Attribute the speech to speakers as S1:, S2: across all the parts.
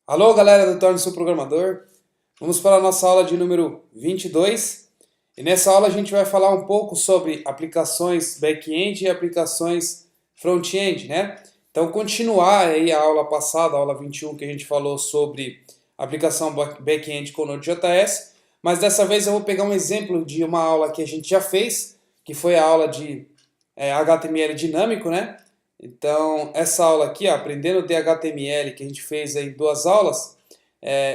S1: Alô, galera do Torne-se Programador. Vamos para a nossa aula de número 22. E nessa aula a gente vai falar um pouco sobre aplicações back-end e aplicações front-end, né? Então, continuar aí a aula passada, a aula 21, que a gente falou sobre aplicação back-end com Node.js, mas dessa vez eu vou pegar um exemplo de uma aula que a gente já fez, que foi a aula de HTML dinâmico, né? Então, essa aula aqui, ó, aprendendo de HTML, que a gente fez aí em duas aulas,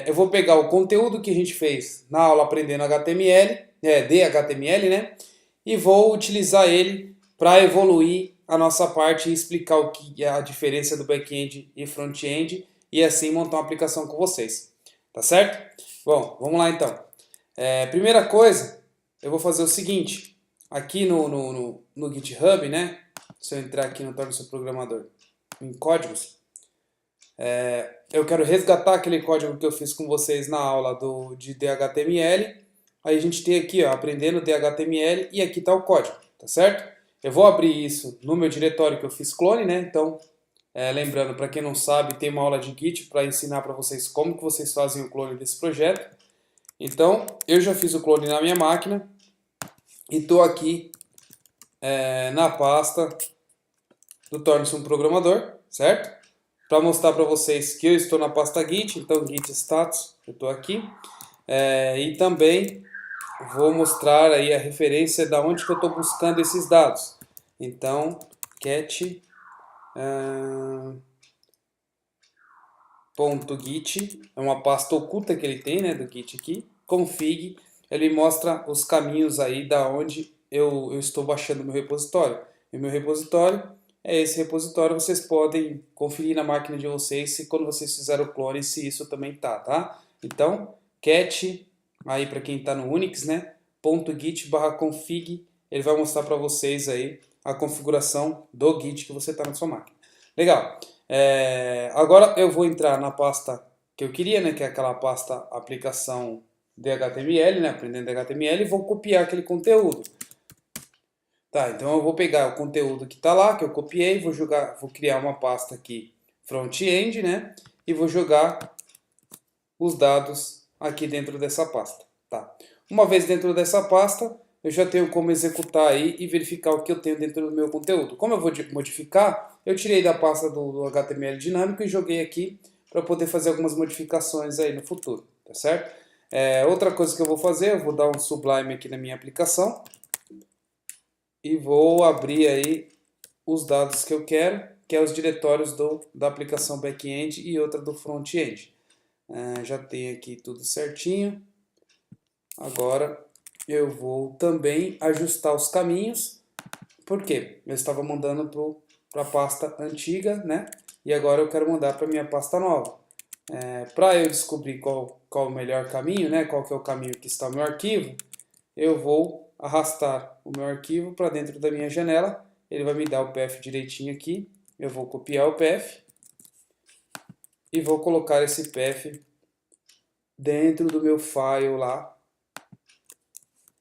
S1: eu vou pegar o conteúdo que a gente fez na aula aprendendo HTML, de HTML, né? E vou utilizar ele para evoluir a nossa parte e explicar o que é a diferença do back-end e front-end e assim montar uma aplicação com vocês. Tá certo? Bom, vamos lá então. Primeira coisa, eu vou fazer o seguinte. Aqui no GitHub, né? Se eu entrar aqui no Torne-se Programador, em códigos, eu quero resgatar aquele código que eu fiz com vocês na aula de HTML. Aí a gente tem aqui, ó, aprendendo HTML e aqui está o código, tá certo? Eu vou abrir isso no meu diretório que eu fiz clone, né? Então, lembrando, para quem não sabe, tem uma aula de Git para ensinar para vocês como que vocês fazem o clone desse projeto. Então, eu já fiz o clone na minha máquina e estou aqui na pasta do Torne-se um Programador, certo? Para mostrar para vocês que eu estou na pasta Git, então Git Status, eu estou aqui. E também vou mostrar aí a referência da onde que eu estou buscando esses dados. Então, cat .git é uma pasta oculta que ele tem, né, do Git aqui. Config, ele mostra os caminhos aí da onde eu estou baixando meu repositório. E meu repositório é esse repositório, vocês podem conferir na máquina de vocês se quando vocês fizeram o clone, se isso também tá? Então, cat, aí para quem está no Unix, né, .git/config, ele vai mostrar para vocês aí a configuração do Git que você está na sua máquina. Legal. Agora eu vou entrar na pasta que eu queria, né, que é aquela pasta aplicação de HTML, né, aprendendo HTML, e vou copiar aquele conteúdo. Tá, então eu vou pegar o conteúdo que está lá, que eu copiei, vou criar uma pasta aqui front-end, né, e vou jogar os dados aqui dentro dessa pasta. Tá. Uma vez dentro dessa pasta, eu já tenho como executar aí e verificar o que eu tenho dentro do meu conteúdo. Como eu vou modificar, eu tirei da pasta do HTML dinâmico e joguei aqui para poder fazer algumas modificações aí no futuro, tá certo? Outra coisa que eu vou fazer, eu vou dar um Sublime aqui na minha aplicação e vou abrir aí os dados que eu quero, que é os diretórios da aplicação back-end e outra do front-end. Já tem aqui tudo certinho. Agora eu vou também ajustar os caminhos. Por quê? Eu estava mandando para a pasta antiga, né? E agora eu quero mandar para a minha pasta nova. Para eu descobrir qual o melhor caminho, né? Qual que é o caminho que está o meu arquivo, eu vou arrastar o meu arquivo para dentro da minha janela. Ele vai me dar o path direitinho aqui. Eu vou copiar o path e vou colocar esse path dentro do meu file lá,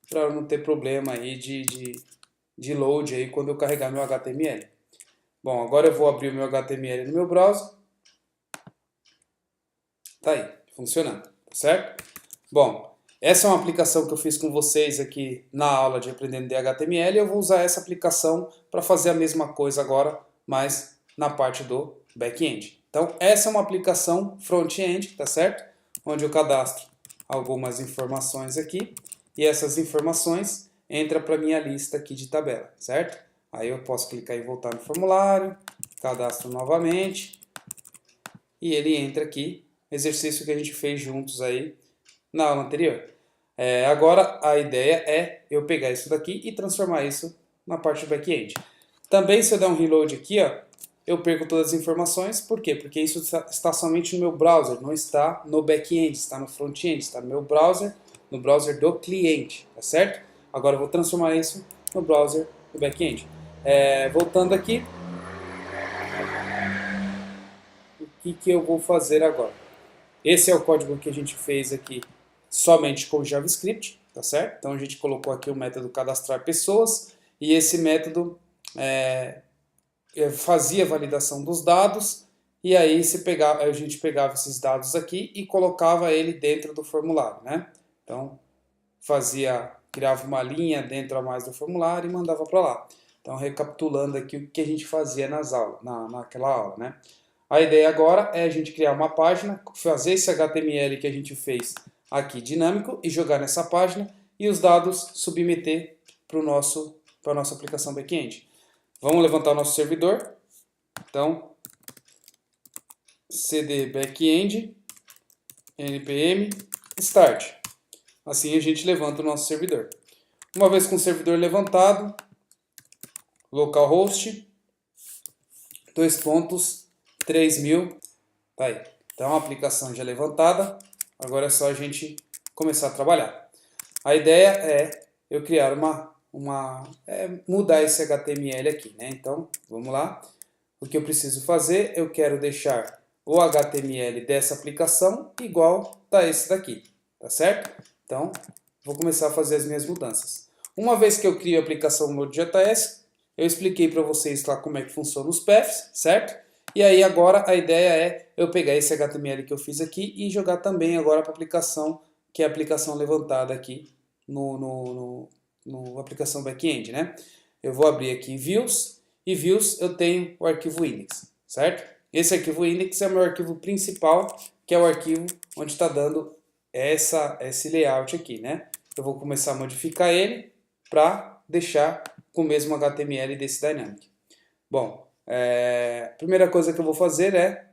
S1: para não ter problema aí de load aí quando eu carregar meu HTML. Bom, agora eu vou abrir o meu HTML no meu browser. Tá aí, funcionando, tá certo? Bom, essa é uma aplicação que eu fiz com vocês aqui na aula de Aprendendo de HTML. Eu vou usar essa aplicação para fazer a mesma coisa agora, mas na parte do back-end. Então, essa é uma aplicação front-end, tá certo? Onde eu cadastro algumas informações aqui e essas informações entram para a minha lista aqui de tabela, certo? Aí eu posso clicar em voltar no formulário, cadastro novamente e ele entra aqui, exercício que a gente fez juntos aí na aula anterior. Agora a ideia é eu pegar isso daqui e transformar isso na parte do back-end. Também se eu der um reload aqui, ó, eu perco todas as informações. Por quê? Porque isso está somente no meu browser, não está no back-end, está no front-end, está no meu browser, no browser do cliente, tá certo? Agora eu vou transformar isso no browser do back-end. Voltando aqui, o que eu vou fazer agora? Esse é o código que a gente fez aqui somente com JavaScript, tá certo? Então a gente colocou aqui o método cadastrar pessoas e esse método fazia a validação dos dados e aí a gente pegava esses dados aqui e colocava ele dentro do formulário, né? Então, criava uma linha dentro a mais do formulário e mandava para lá. Então, recapitulando aqui o que a gente fazia naquela aula, né? A ideia agora é a gente criar uma página, fazer esse HTML que a gente fez aqui dinâmico e jogar nessa página e os dados submeter para a nossa aplicação back-end. Vamos levantar o nosso servidor. Então, cd backend npm start. Assim a gente levanta o nosso servidor. Uma vez com o servidor levantado, localhost 2.3000, tá aí. Então a aplicação já levantada, agora é só a gente começar a trabalhar. A ideia é eu criar mudar esse HTML aqui, né? Então, vamos lá. O que eu preciso fazer, eu quero deixar o HTML dessa aplicação igual a esse daqui, tá certo? Então, vou começar a fazer as minhas mudanças. Uma vez que eu crio a aplicação Node.js, eu expliquei para vocês lá como é que funciona os paths, certo? E aí agora a ideia é eu pegar esse HTML que eu fiz aqui e jogar também agora para a aplicação, que é a aplicação levantada aqui no aplicação back-end, né? Eu vou abrir aqui Views, e Views eu tenho o arquivo index, certo? Esse arquivo index é o meu arquivo principal, que é o arquivo onde está dando esse layout aqui, né? Eu vou começar a modificar ele para deixar com o mesmo HTML desse Dynamic. Bom, a primeira coisa que eu vou fazer é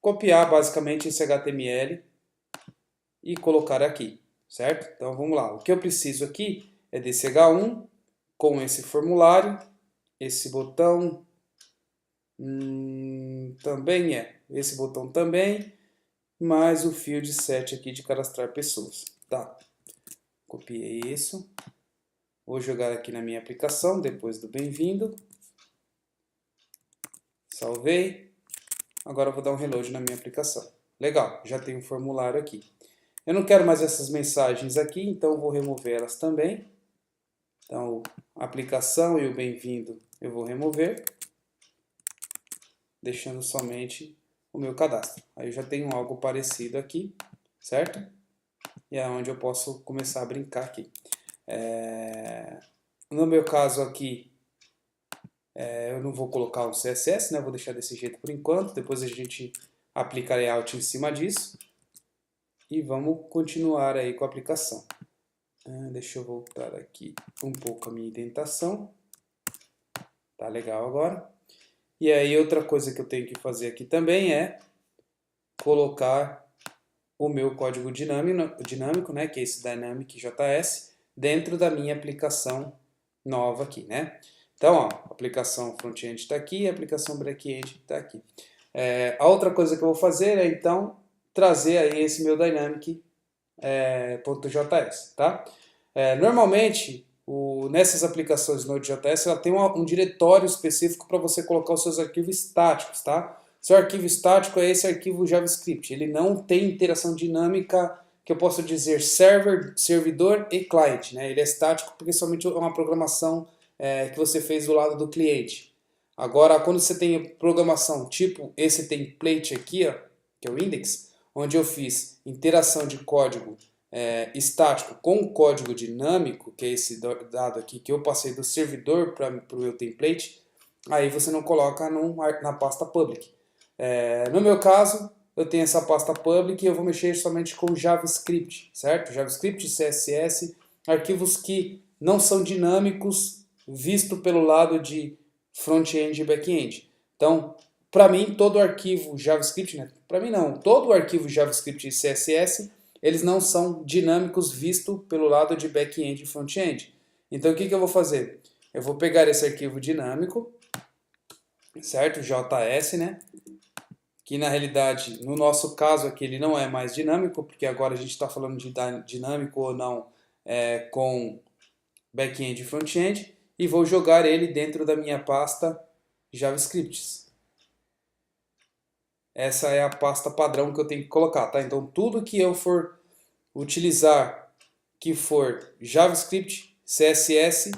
S1: copiar basicamente esse HTML e colocar aqui, certo? Então vamos lá, o que eu preciso aqui é desse H1 com esse formulário, esse botão também esse botão também, mais o field set aqui de cadastrar pessoas. Tá, copiei isso, vou jogar aqui na minha aplicação, depois do bem-vindo, salvei, agora eu vou dar um reload na minha aplicação. Legal, já tem um formulário aqui. Eu não quero mais essas mensagens aqui, então eu vou remover elas também. Então, a aplicação e o bem-vindo eu vou remover, deixando somente o meu cadastro. Aí eu já tenho algo parecido aqui, certo? E é onde eu posso começar a brincar aqui. No meu caso aqui, eu não vou colocar o CSS, né? Vou deixar desse jeito por enquanto. Depois a gente aplica layout em cima disso. E vamos continuar aí com a aplicação. Deixa eu voltar aqui um pouco a minha indentação. Tá legal agora. E aí outra coisa que eu tenho que fazer aqui também é colocar o meu código dinâmico, né, que é esse Dynamic.js, dentro da minha aplicação nova aqui, né? Então, ó, a aplicação front-end está aqui, a aplicação back-end está aqui. A outra coisa que eu vou fazer é, então, trazer aí esse meu Dynamic.js, tá? Normalmente, nessas aplicações Node.js, ela tem um diretório específico para você colocar os seus arquivos estáticos, tá? Seu arquivo estático é esse arquivo JavaScript. Ele não tem interação dinâmica, que eu posso dizer servidor e cliente, né? Ele é estático porque somente é uma programação que você fez do lado do cliente. Agora, quando você tem programação tipo esse template aqui, ó, que é o index, onde eu fiz interação de código estático com código dinâmico, que é esse dado aqui que eu passei do servidor para o meu template, aí você não coloca na pasta public. No meu caso, eu tenho essa pasta public e eu vou mexer somente com JavaScript, certo? JavaScript, CSS, arquivos que não são dinâmicos, visto pelo lado de front-end e back-end. Então, para mim, todo arquivo JavaScript, né? Para mim não, todo arquivo JavaScript e CSS, eles não são dinâmicos visto pelo lado de back-end e front-end. Então, o que eu vou fazer? Eu vou pegar esse arquivo dinâmico, certo? JS, né? Que na realidade, no nosso caso aqui, ele não é mais dinâmico, porque agora a gente está falando de dinâmico ou não com back-end e front-end, e vou jogar ele dentro da minha pasta JavaScripts. Essa é a pasta padrão que eu tenho que colocar, tá? Então, tudo que eu for utilizar que for JavaScript, CSS,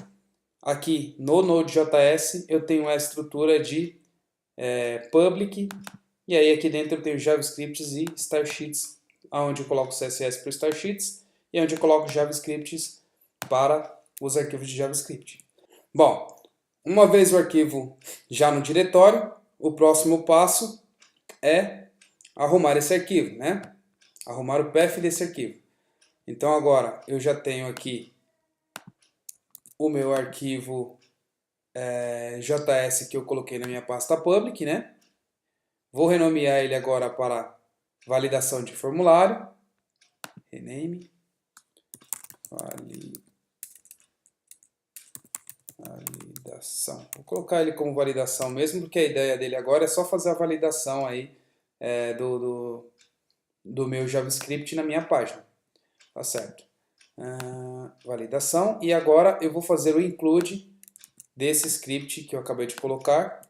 S1: aqui no Node.js eu tenho a estrutura de public E aí aqui dentro eu tenho JavaScripts e Starsheets, onde eu coloco CSS para o Starsheets e onde eu coloco JavaScripts para os arquivos de JavaScript. Bom, uma vez o arquivo já no diretório, o próximo passo é arrumar esse arquivo, né? Arrumar o path desse arquivo. Então agora eu já tenho aqui o meu arquivo JS que eu coloquei na minha pasta public, né? Vou renomear ele agora para validação de formulário. Rename. Validação. Vou colocar ele como validação mesmo, porque a ideia dele agora é só fazer a validação aí do meu JavaScript na minha página. Tá certo. Validação. E agora eu vou fazer o include desse script que eu acabei de colocar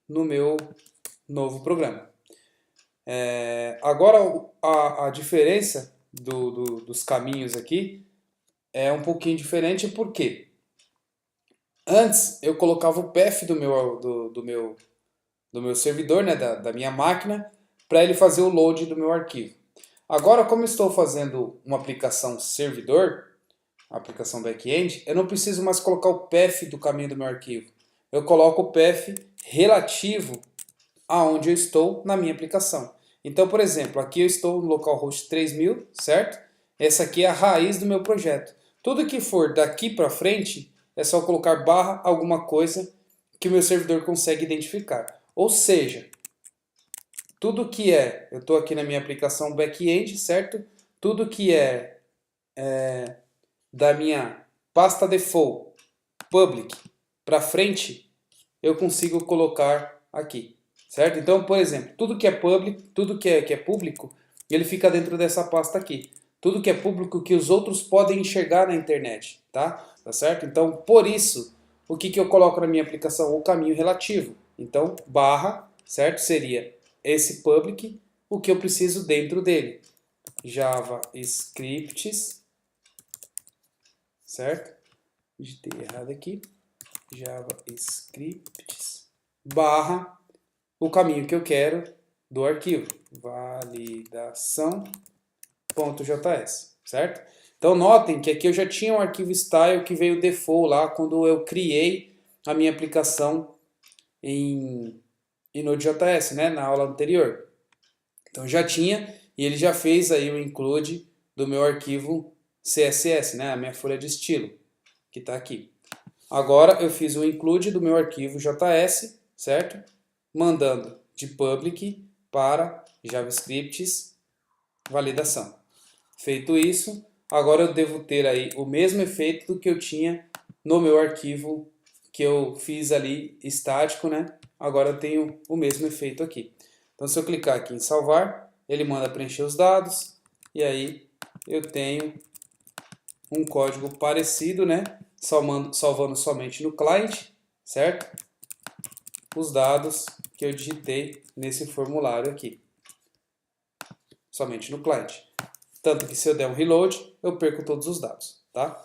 S1: no meu novo programa. Agora a diferença dos caminhos aqui é um pouquinho diferente, porque antes eu colocava o path do meu servidor, né, da minha máquina, para ele fazer o load do meu arquivo. Agora, como eu estou fazendo uma aplicação servidor, aplicação back-end, eu não preciso mais colocar o path do caminho do meu arquivo. Eu coloco o path relativo aonde eu estou na minha aplicação. Então, por exemplo, aqui eu estou no localhost 3000, certo? Essa aqui é a raiz do meu projeto. Tudo que for daqui para frente é só colocar barra alguma coisa que o meu servidor consegue identificar. Ou seja, tudo que eu estou aqui na minha aplicação back-end, certo? Tudo que da minha pasta default public para frente, eu consigo colocar aqui, certo? Então, por exemplo, tudo que é public, tudo que é público, ele fica dentro dessa pasta aqui. Tudo que é público que os outros podem enxergar na internet, tá? Tá certo? Então, por isso, o que eu coloco na minha aplicação? O caminho relativo. Então, barra, certo? Seria esse public, o que eu preciso dentro dele. JavaScripts, certo? Digitei errado aqui. JavaScripts, barra, o caminho que eu quero do arquivo. Validação.js, certo? Então, notem que aqui eu já tinha um arquivo style que veio default lá quando eu criei a minha aplicação em Node.js, né, na aula anterior. Então já tinha, e ele já fez aí o include do meu arquivo CSS, né, a minha folha de estilo, que está aqui. Agora eu fiz o include do meu arquivo JS, certo? Mandando de public para JavaScripts validação. Feito isso, agora eu devo ter aí o mesmo efeito do que eu tinha no meu arquivo que eu fiz ali estático, né? Agora eu tenho o mesmo efeito aqui. Então, se eu clicar aqui em salvar, ele manda preencher os dados e aí eu tenho um código parecido, né? Salvando somente no client, certo? Os dados que eu digitei nesse formulário aqui. Somente no client. Tanto que se eu der um reload, eu perco todos os dados, tá?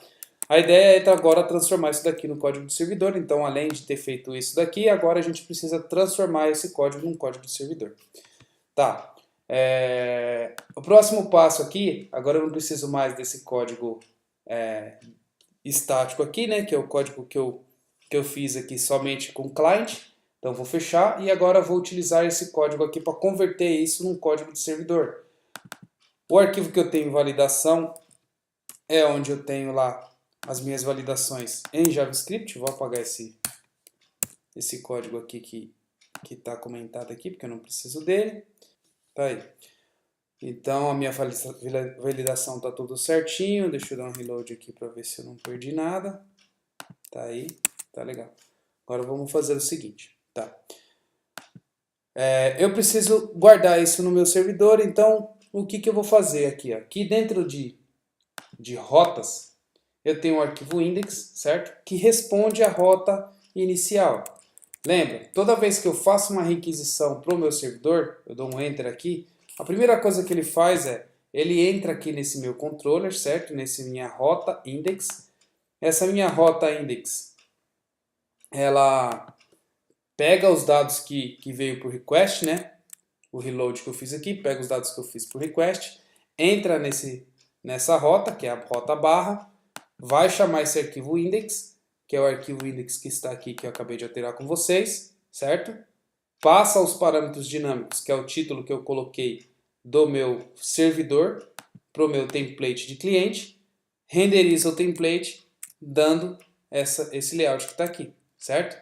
S1: A ideia é agora transformar isso daqui no código do servidor. Então, além de ter feito isso daqui, agora a gente precisa transformar esse código num código de servidor. Tá. O próximo passo aqui, agora eu não preciso mais desse código estático aqui, né? Que é o código que eu fiz aqui somente com client. Então, vou fechar e agora vou utilizar esse código aqui para converter isso num código de servidor. O arquivo que eu tenho validação é onde eu tenho lá as minhas validações em JavaScript. Vou apagar esse código aqui que está comentado aqui, porque eu não preciso dele. Tá aí. Então, a minha validação está tudo certinho. Deixa eu dar um reload aqui para ver se eu não perdi nada. Tá aí. Tá legal. Agora vamos fazer o seguinte. Tá. Eu preciso guardar isso no meu servidor, então o que eu vou fazer aqui? Aqui dentro de rotas, eu tenho um arquivo index, certo? Que responde à rota inicial. Lembra, toda vez que eu faço uma requisição para o meu servidor, eu dou um enter aqui, a primeira coisa que ele faz ele entra aqui nesse meu controller, certo? Nesse minha rota index. Essa minha rota index, ela pega os dados que veio por request, né? o reload que eu fiz aqui, pega os dados que eu fiz por request, entra nessa rota, que é a rota barra, vai chamar esse arquivo index, que é o arquivo index que está aqui, que eu acabei de alterar com vocês, certo? Passa os parâmetros dinâmicos, que é o título que eu coloquei do meu servidor, para o meu template de cliente, renderiza o template, dando esse layout que está aqui, certo?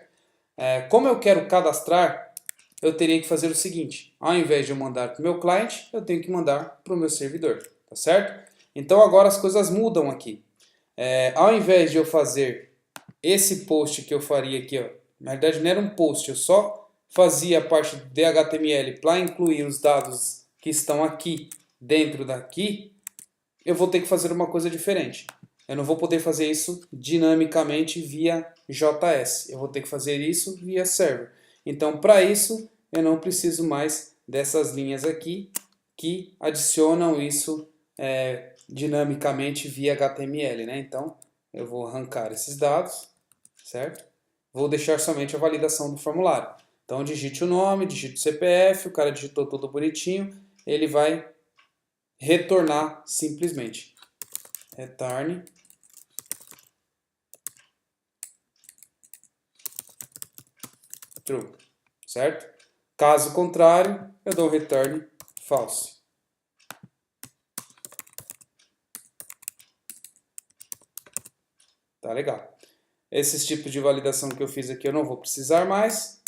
S1: Como eu quero cadastrar, eu teria que fazer o seguinte, ao invés de eu mandar para o meu cliente, eu tenho que mandar para o meu servidor, tá certo? Então agora as coisas mudam aqui. Ao invés de eu fazer esse post que eu faria aqui, ó, na verdade não era um post, eu só fazia a parte de HTML para incluir os dados que estão aqui dentro daqui, eu vou ter que fazer uma coisa diferente. Eu não vou poder fazer isso dinamicamente via JS. Eu vou ter que fazer isso via server. Então, para isso, eu não preciso mais dessas linhas aqui que adicionam isso dinamicamente via HTML, né? Então, eu vou arrancar esses dados, certo? Vou deixar somente a validação do formulário. Então, digite o nome, digite o CPF, o cara digitou tudo bonitinho, ele vai retornar simplesmente. Return true, certo? Caso contrário, eu dou return false. Tá legal. Esses tipos de validação que eu fiz aqui eu não vou precisar mais.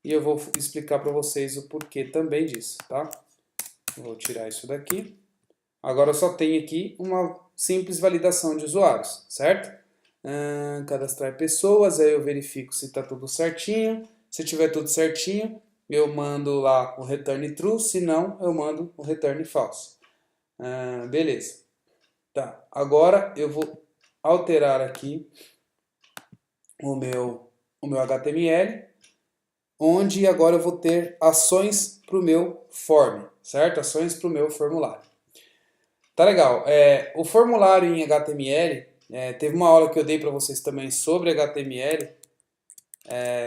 S1: E eu vou explicar para vocês o porquê também disso, tá? Vou tirar isso daqui. Agora eu só tenho aqui uma simples validação de usuários, certo? Cadastrar pessoas, aí eu verifico se está tudo certinho. Se tiver tudo certinho, eu mando lá o return true, se não, eu mando o return false. Beleza. Tá, agora eu vou alterar aqui o meu HTML, onde agora eu vou ter ações para o meu form, certo? Ações para o meu formulário. Tá legal. O formulário em HTML, teve uma aula que eu dei para vocês também sobre HTML,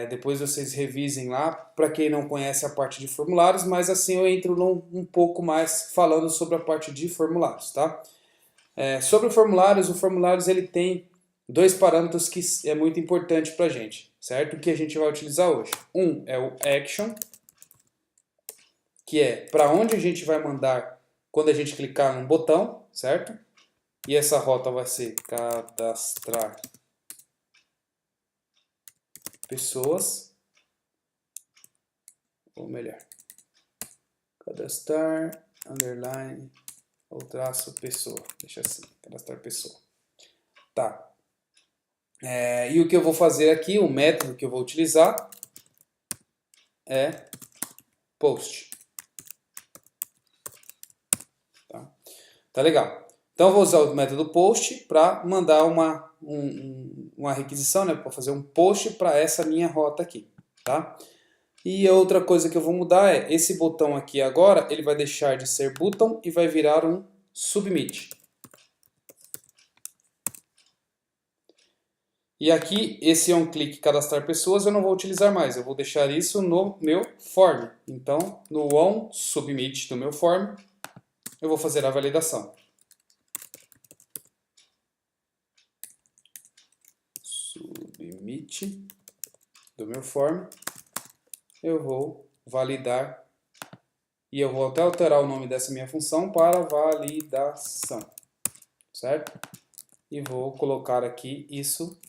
S1: depois vocês revisem lá, para quem não conhece a parte de formulários, mas assim eu entro um pouco mais falando sobre a parte de formulários, tá? Sobre formulários, o formulários ele tem dois parâmetros que é muito importante para a gente, certo? Que a gente vai utilizar hoje. Um é o action, que é para onde a gente vai mandar quando a gente clicar num botão, certo? E essa rota vai ser cadastrar pessoas, ou melhor, cadastrar, underline, ou traço pessoa, deixa assim, cadastrar pessoa. Tá. E o que eu vou fazer aqui, o método que eu vou utilizar é post. Tá legal. Então eu vou usar o método post para mandar uma requisição, né, para fazer um post para essa minha rota aqui, tá? E a outra coisa que eu vou mudar é esse botão aqui agora, ele vai deixar de ser button e vai virar um submit. E aqui, esse on-click cadastrar pessoas eu não vou utilizar mais, eu vou deixar isso no meu form. Então, no onSubmit do meu form, eu vou fazer a validação. Submit do meu form, eu vou validar e eu vou até alterar o nome dessa minha função para validação, certo? E vou colocar aqui isso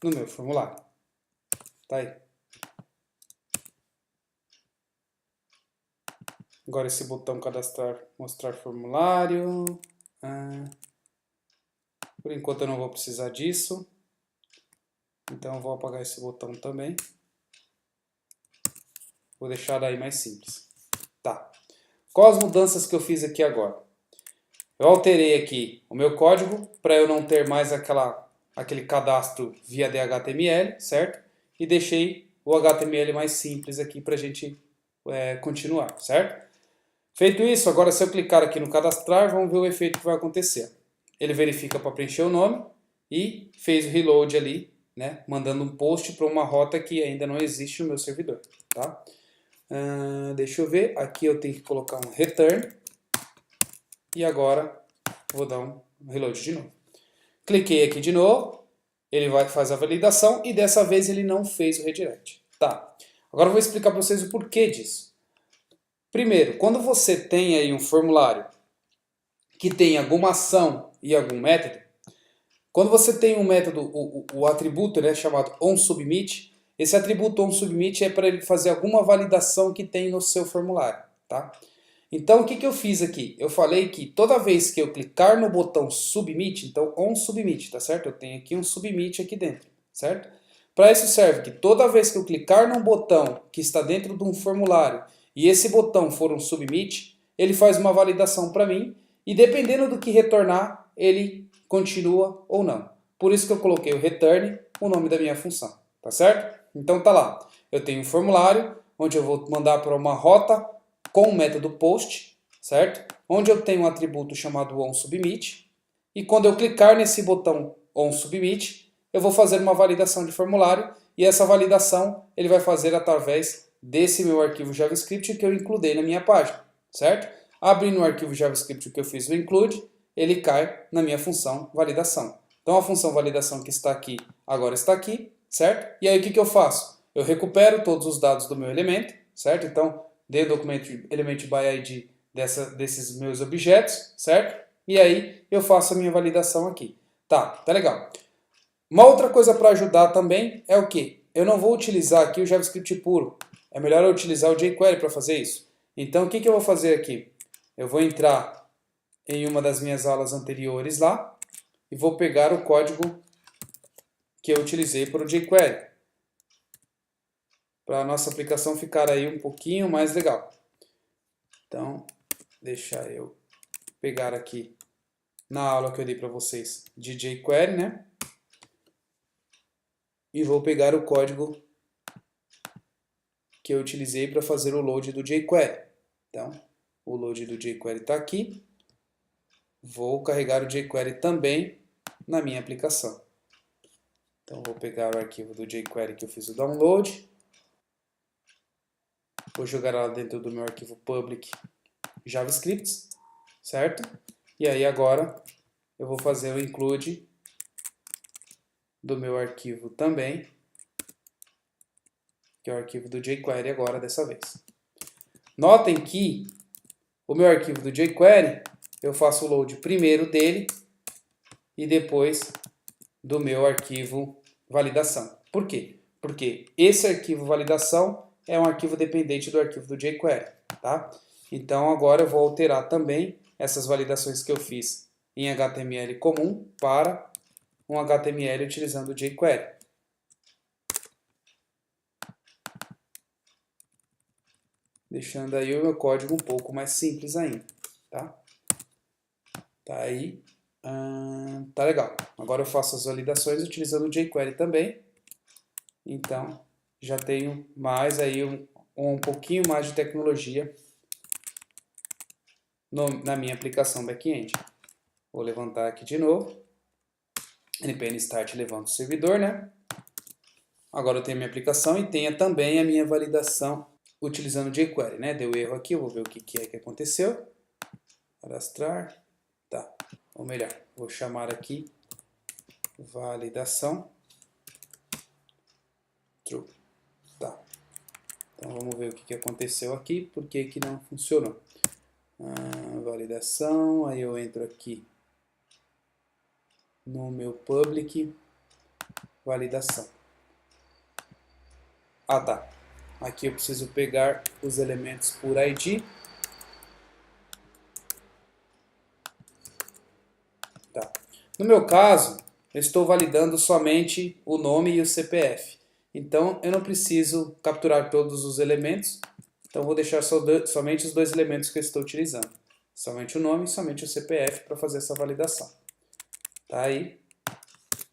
S1: no meu formulário. Tá aí. Agora esse botão cadastrar, mostrar formulário. Por enquanto eu não vou precisar disso. Então eu vou apagar esse botão também. Vou deixar daí mais simples. Tá. Quais as mudanças que eu fiz aqui agora? Eu alterei aqui o meu código para eu não ter mais aquele cadastro via HTML, certo? E deixei o HTML mais simples aqui para a gente continuar, certo? Feito isso, agora se eu clicar aqui no cadastrar, vamos ver o efeito que vai acontecer. Ele verifica para preencher o nome e fez o reload ali, né? Mandando um post para uma rota que ainda não existe no meu servidor, tá? Deixa eu ver, aqui eu tenho que colocar um return. E agora vou dar um reload de novo. Cliquei aqui de novo, ele vai fazer a validação e dessa vez ele não fez o redirect. Tá, agora eu vou explicar para vocês o porquê disso. Primeiro, quando você tem aí um formulário que tem alguma ação e algum método, quando você tem um método, o atributo, né, chamado onSubmit, esse atributo onSubmit é para ele fazer alguma validação que tem no seu formulário, tá? Então o que eu fiz aqui? Eu falei que toda vez que eu clicar no botão Submit, então onSubmit, tá certo? Eu tenho aqui um Submit aqui dentro, certo? Para isso serve que toda vez que eu clicar num botão que está dentro de um formulário e esse botão for um Submit, ele faz uma validação para mim e dependendo do que retornar, ele continua ou não. Por isso que eu coloquei o return, o nome da minha função, tá certo? Então tá lá, eu tenho um formulário onde eu vou mandar para uma rota com o método post, certo? Onde eu tenho um atributo chamado onSubmit e quando eu clicar nesse botão onSubmit, eu vou fazer uma validação de formulário e essa validação ele vai fazer através desse meu arquivo JavaScript que eu includei na minha página, certo? Abrindo o arquivo JavaScript que eu fiz o include, ele cai na minha função validação. Então a função validação que está aqui, agora está aqui, certo? E aí o que eu faço? Eu recupero todos os dados do meu elemento, certo? Então, dei o documento element by ID desses meus objetos, certo? E aí eu faço a minha validação aqui. Tá legal. Uma outra coisa para ajudar também é o que? Eu não vou utilizar aqui o JavaScript puro. É melhor eu utilizar o jQuery para fazer isso. Então o que eu vou fazer aqui? Eu vou entrar em uma das minhas aulas anteriores lá e vou pegar o código que eu utilizei para o jQuery, para a nossa aplicação ficar aí um pouquinho mais legal. Então, deixa eu pegar aqui na aula que eu dei para vocês de jQuery, né? E vou pegar o código que eu utilizei para fazer o load do jQuery. Então, o load do jQuery está aqui. Vou carregar o jQuery também na minha aplicação. Então, vou pegar o arquivo do jQuery que eu fiz o download. Vou jogar lá dentro do meu arquivo public JavaScript, certo? E aí agora eu vou fazer o include do meu arquivo também, que é o arquivo do jQuery agora dessa vez. Notem que o meu arquivo do jQuery, eu faço o load primeiro dele e depois do meu arquivo validação. Por quê? Porque esse arquivo validação é um arquivo dependente do arquivo do jQuery, tá? Então agora eu vou alterar também essas validações que eu fiz em HTML comum para um HTML utilizando o jQuery. Deixando aí o meu código um pouco mais simples ainda, tá? Tá aí, tá legal. Agora eu faço as validações utilizando o jQuery também. Então, já tenho mais aí um pouquinho mais de tecnologia na minha aplicação back-end. Vou levantar aqui de novo. npm start levanta o servidor, né? Agora eu tenho a minha aplicação e tenho também a minha validação utilizando o jQuery, né? Deu erro aqui, eu vou ver o que é que aconteceu. Cadastrar. Tá, ou melhor, vou chamar aqui validação true. Tá. Então vamos ver o que aconteceu aqui, por que não funcionou. Validação, aí eu entro aqui no meu public, validação. Tá. Aqui eu preciso pegar os elementos por ID. Tá. No meu caso, eu estou validando somente o nome e o CPF. Então, eu não preciso capturar todos os elementos. Então, vou deixar somente os dois elementos que eu estou utilizando. Somente o nome e somente o CPF para fazer essa validação. Tá aí.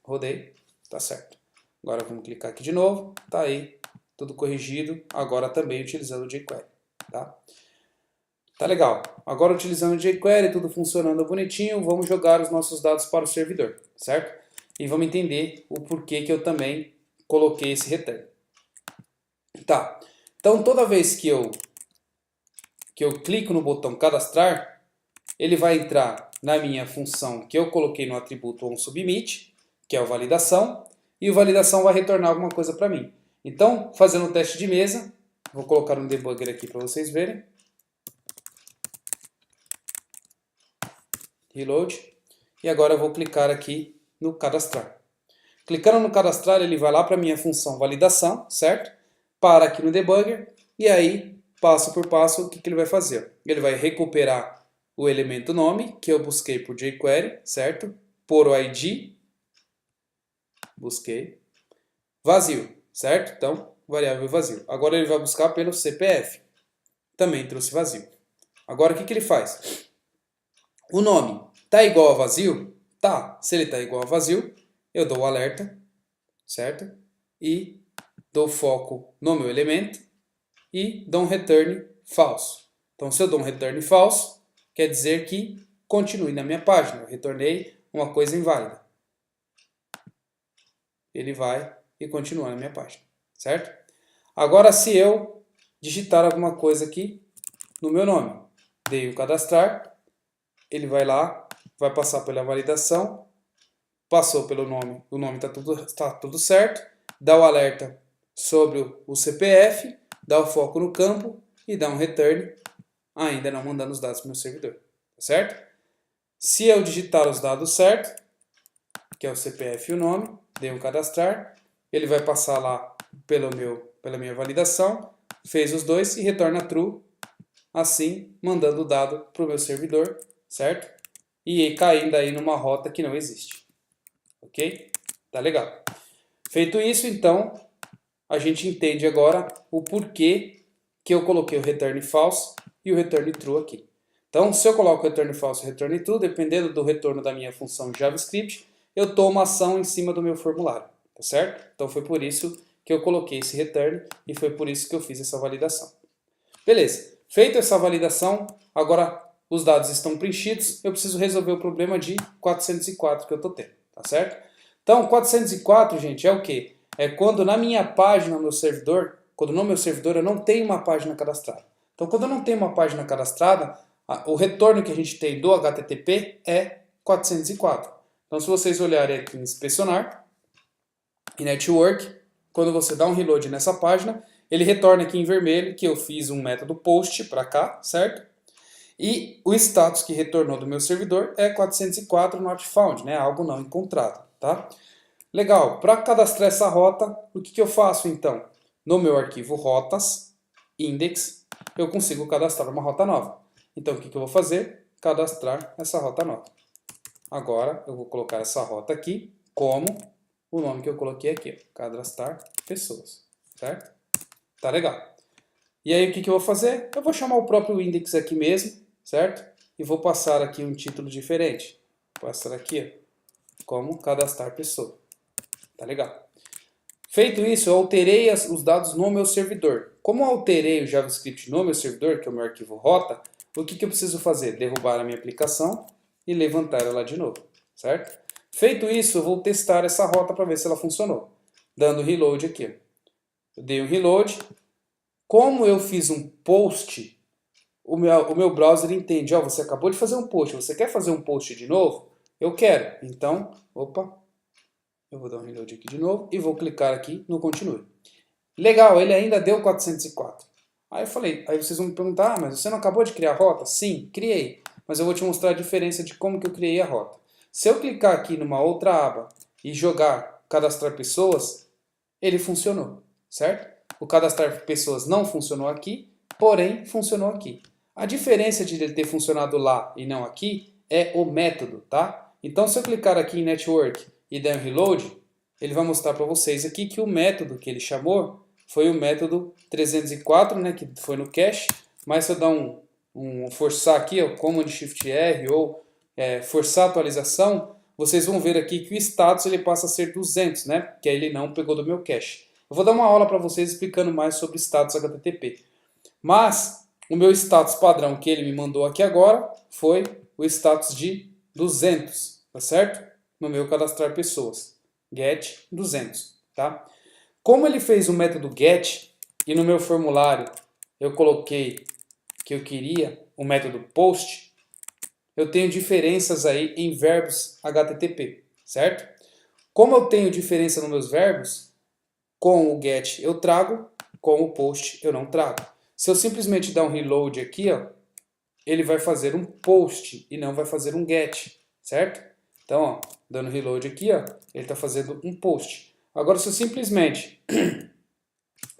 S1: Rodei. Tá certo. Agora vamos clicar aqui de novo. Tá aí. Tudo corrigido. Agora também utilizando o jQuery. Tá legal. Agora utilizando o jQuery, tudo funcionando bonitinho, vamos jogar os nossos dados para o servidor, certo? E vamos entender o porquê que eu também coloquei esse return. Tá. Então, toda vez que eu clico no botão cadastrar, ele vai entrar na minha função que eu coloquei no atributo onSubmit, que é o validação, e o validação vai retornar alguma coisa para mim. Então, fazendo um teste de mesa, vou colocar um debugger aqui para vocês verem. Reload. E agora eu vou clicar aqui no cadastrar. Clicando no cadastrar, ele vai lá para a minha função validação, certo? Para aqui no debugger, e aí, passo por passo, o que ele vai fazer? Ele vai recuperar o elemento nome, que eu busquei por jQuery, certo? Por o ID, busquei, vazio, certo? Então, variável vazio. Agora ele vai buscar pelo CPF, também trouxe vazio. Agora, o que ele faz? O nome está igual a vazio? Tá. Se ele está igual a vazio, eu dou o alerta, certo? E dou foco no meu elemento e dou um return false. Então, se eu dou um return false, quer dizer que continue na minha página. Eu retornei uma coisa inválida. Ele vai e continua na minha página, certo? Agora, se eu digitar alguma coisa aqui no meu nome, dei o cadastrar, ele vai lá, vai passar pela validação, passou pelo nome, o nome está tudo certo, dá o alerta sobre o CPF, dá o foco no campo e dá um return, ainda não mandando os dados para o meu servidor, certo? Se eu digitar os dados certos, que é o CPF e o nome, dei um cadastrar, ele vai passar lá pela minha validação, fez os dois e retorna true, assim mandando o dado para o meu servidor, certo? E caindo aí numa rota que não existe. Ok? Tá legal. Feito isso, então, a gente entende agora o porquê que eu coloquei o return false e o return true aqui. Então, se eu coloco o return false e o return true, dependendo do retorno da minha função JavaScript, eu tomo ação em cima do meu formulário, tá certo? Então, foi por isso que eu coloquei esse return e foi por isso que eu fiz essa validação. Beleza. Feita essa validação, agora os dados estão preenchidos, eu preciso resolver o problema de 404 que eu estou tendo, tá certo? Então, 404, gente, é o quê? É quando na minha página, no meu servidor, quando no meu servidor eu não tenho uma página cadastrada. Então, quando eu não tenho uma página cadastrada, o retorno que a gente tem do HTTP é 404. Então, se vocês olharem aqui em inspecionar, em network, quando você dá um reload nessa página, ele retorna aqui em vermelho que eu fiz um método post para cá, certo? E o status que retornou do meu servidor é 404 not found, né? Algo não encontrado, tá? Legal, para cadastrar essa rota, o que eu faço então? No meu arquivo rotas, index, eu consigo cadastrar uma rota nova. Então o que eu vou fazer? Cadastrar essa rota nova. Agora eu vou colocar essa rota aqui como o nome que eu coloquei aqui, cadastrar pessoas, certo? Tá legal. E aí o que eu vou fazer? Eu vou chamar o próprio index aqui mesmo, certo? E vou passar aqui um título diferente. Vou passar aqui, ó, como cadastrar pessoa. Tá legal. Feito isso, eu alterei os dados no meu servidor. Como eu alterei o JavaScript no meu servidor, que é o meu arquivo rota, o que eu preciso fazer? Derrubar a minha aplicação e levantar ela de novo, certo? Feito isso, eu vou testar essa rota para ver se ela funcionou. Dando reload aqui. Eu dei um reload. Como eu fiz um post, o meu browser entende, ó, você acabou de fazer um post, você quer fazer um post de novo? Eu quero. Então, opa, eu vou dar um reload aqui de novo e vou clicar aqui no continue. Legal, ele ainda deu 404. Aí eu falei, aí vocês vão me perguntar, mas você não acabou de criar a rota? Sim, criei, mas eu vou te mostrar a diferença de como que eu criei a rota. Se eu clicar aqui numa outra aba e jogar cadastrar pessoas, ele funcionou, certo? O cadastrar pessoas não funcionou aqui, porém funcionou aqui. A diferença de ele ter funcionado lá e não aqui é o método, tá? Então, se eu clicar aqui em Network e der um Reload, ele vai mostrar para vocês aqui que o método que ele chamou foi o método 304, né, que foi no cache, mas se eu dar um forçar aqui, ó, Command Shift R ou forçar a atualização, vocês vão ver aqui que o status ele passa a ser 200, né, que aí ele não pegou do meu cache. Eu vou dar uma aula para vocês explicando mais sobre status HTTP. Mas o meu status padrão que ele me mandou aqui agora foi o status de 200, tá certo? No meu cadastrar pessoas. Get 200, tá? Como ele fez o método get e no meu formulário eu coloquei que eu queria o método post, eu tenho diferenças aí em verbos HTTP, certo? Como eu tenho diferença nos meus verbos, com o get eu trago, com o post eu não trago. Se eu simplesmente dar um reload aqui, ó, ele vai fazer um post e não vai fazer um get, certo? Então, ó, dando reload aqui, ó, ele está fazendo um post. Agora, se eu simplesmente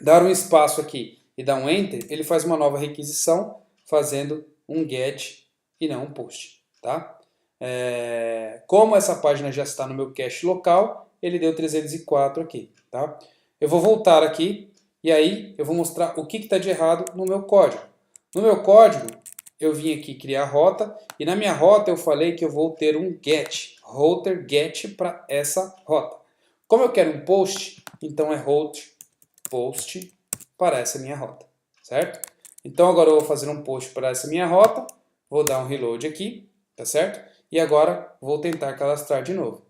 S1: dar um espaço aqui e dar um enter, ele faz uma nova requisição fazendo um get e não um post, tá? Como essa página já está no meu cache local, ele deu 304 aqui, tá? Eu vou voltar aqui e aí eu vou mostrar o que está de errado no meu código. No meu código, eu vim aqui criar a rota e na minha rota eu falei que eu vou ter um get, router get para essa rota. Como eu quero um post, então é route post para essa minha rota, certo? Então agora eu vou fazer um post para essa minha rota, vou dar um reload aqui, tá certo? E agora vou tentar cadastrar de novo.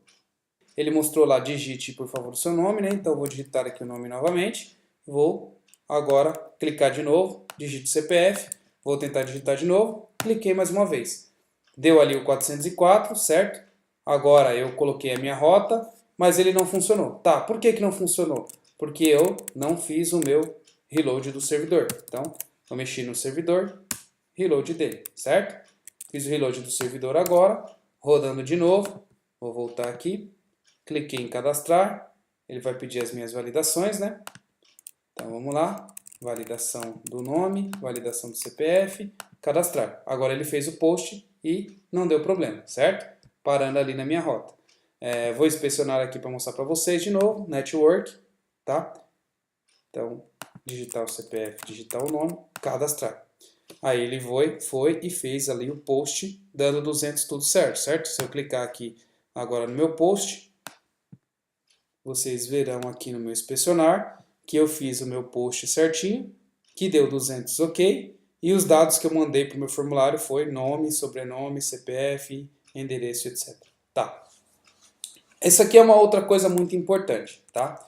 S1: Ele mostrou lá, digite por favor o seu nome, né? Então eu vou digitar aqui o nome novamente, vou agora clicar de novo, digite o CPF, vou tentar digitar de novo, cliquei mais uma vez. Deu ali o 404, certo? Agora eu coloquei a minha rota, mas ele não funcionou. Tá, por que não funcionou? Porque eu não fiz o meu reload do servidor. Então, eu mexi no servidor, reload dele, certo? Fiz o reload do servidor agora, rodando de novo, vou voltar aqui, cliquei em cadastrar, ele vai pedir as minhas validações, né? Então vamos lá, validação do nome, validação do CPF, cadastrar. Agora ele fez o post e não deu problema, certo? Parando ali na minha rota. Vou inspecionar aqui para mostrar para vocês de novo, network, tá? Então, digitar o CPF, digitar o nome, cadastrar. Aí ele foi e fez ali o post, dando 200 tudo certo, certo? Se eu clicar aqui agora no meu post, vocês verão aqui no meu inspecionar que eu fiz o meu post certinho, que deu 200 ok, e os dados que eu mandei para o meu formulário foi nome, sobrenome, CPF, endereço, etc. Tá. Isso aqui é uma outra coisa muito importante, tá?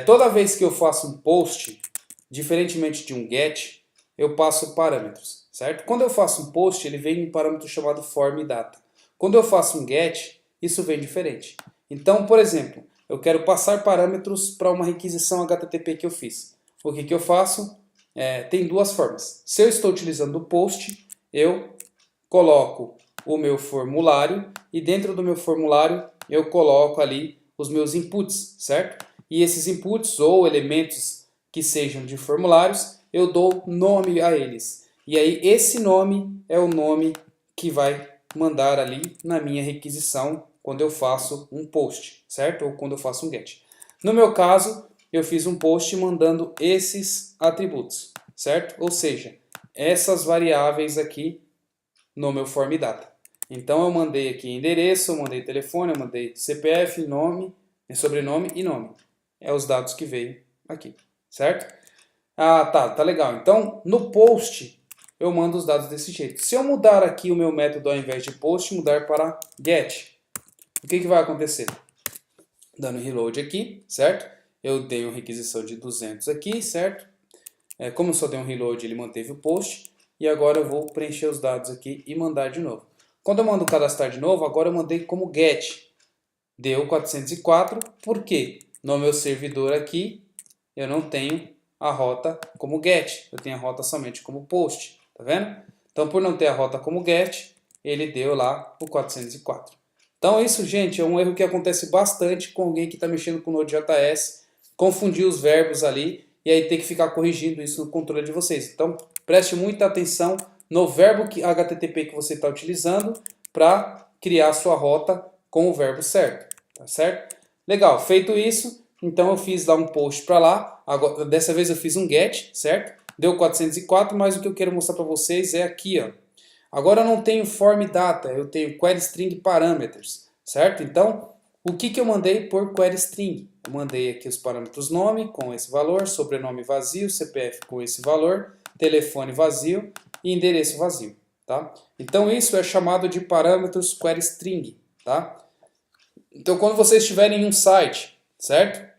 S1: Toda vez que eu faço um post, diferentemente de um get, eu passo parâmetros, certo? Quando eu faço um post, ele vem em um parâmetro chamado form e data. Quando eu faço um get, isso vem diferente. Então, por exemplo, eu quero passar parâmetros para uma requisição HTTP que eu fiz. O que eu faço? Tem duas formas. Se eu estou utilizando o post, eu coloco o meu formulário e dentro do meu formulário eu coloco ali os meus inputs, certo? E esses inputs ou elementos que sejam de formulários, eu dou nome a eles. E aí esse nome é o nome que vai mandar ali na minha requisição quando eu faço um post, certo? Ou quando eu faço um get. No meu caso, eu fiz um post mandando esses atributos, certo? Ou seja, essas variáveis aqui no meu form data. Então eu mandei aqui endereço, eu mandei telefone, eu mandei CPF, nome, sobrenome e nome. É os dados que veio aqui, certo? Ah, tá legal. Então no post eu mando os dados desse jeito. Se eu mudar aqui o meu método ao invés de post, mudar para get, o que vai acontecer? Dando reload aqui, certo? Eu dei uma requisição de 200 aqui, certo? Como eu só dei um reload, ele manteve o post. E agora eu vou preencher os dados aqui e mandar de novo. Quando eu mando cadastrar de novo, agora eu mandei como get. Deu 404, por quê? No meu servidor aqui, eu não tenho a rota como get. Eu tenho a rota somente como post, tá vendo? Então, por não ter a rota como get, ele deu lá o 404. Então, isso, gente, é um erro que acontece bastante com alguém que está mexendo com o Node.js, confundir os verbos ali e aí ter que ficar corrigindo isso no controle de vocês. Então, preste muita atenção no verbo HTTP que você está utilizando para criar a sua rota com o verbo certo, tá certo? Legal, feito isso, então eu fiz lá um post para lá, agora, dessa vez eu fiz um get, certo? Deu 404, mas o que eu quero mostrar para vocês é aqui, ó. Agora eu não tenho form data, eu tenho query string parameters, certo? Então, o que eu mandei por query string? Eu mandei aqui os parâmetros nome com esse valor, sobrenome vazio, CPF com esse valor, telefone vazio e endereço vazio, tá? Então isso é chamado de parâmetros query string, tá? Então quando vocês estiverem em um site, certo?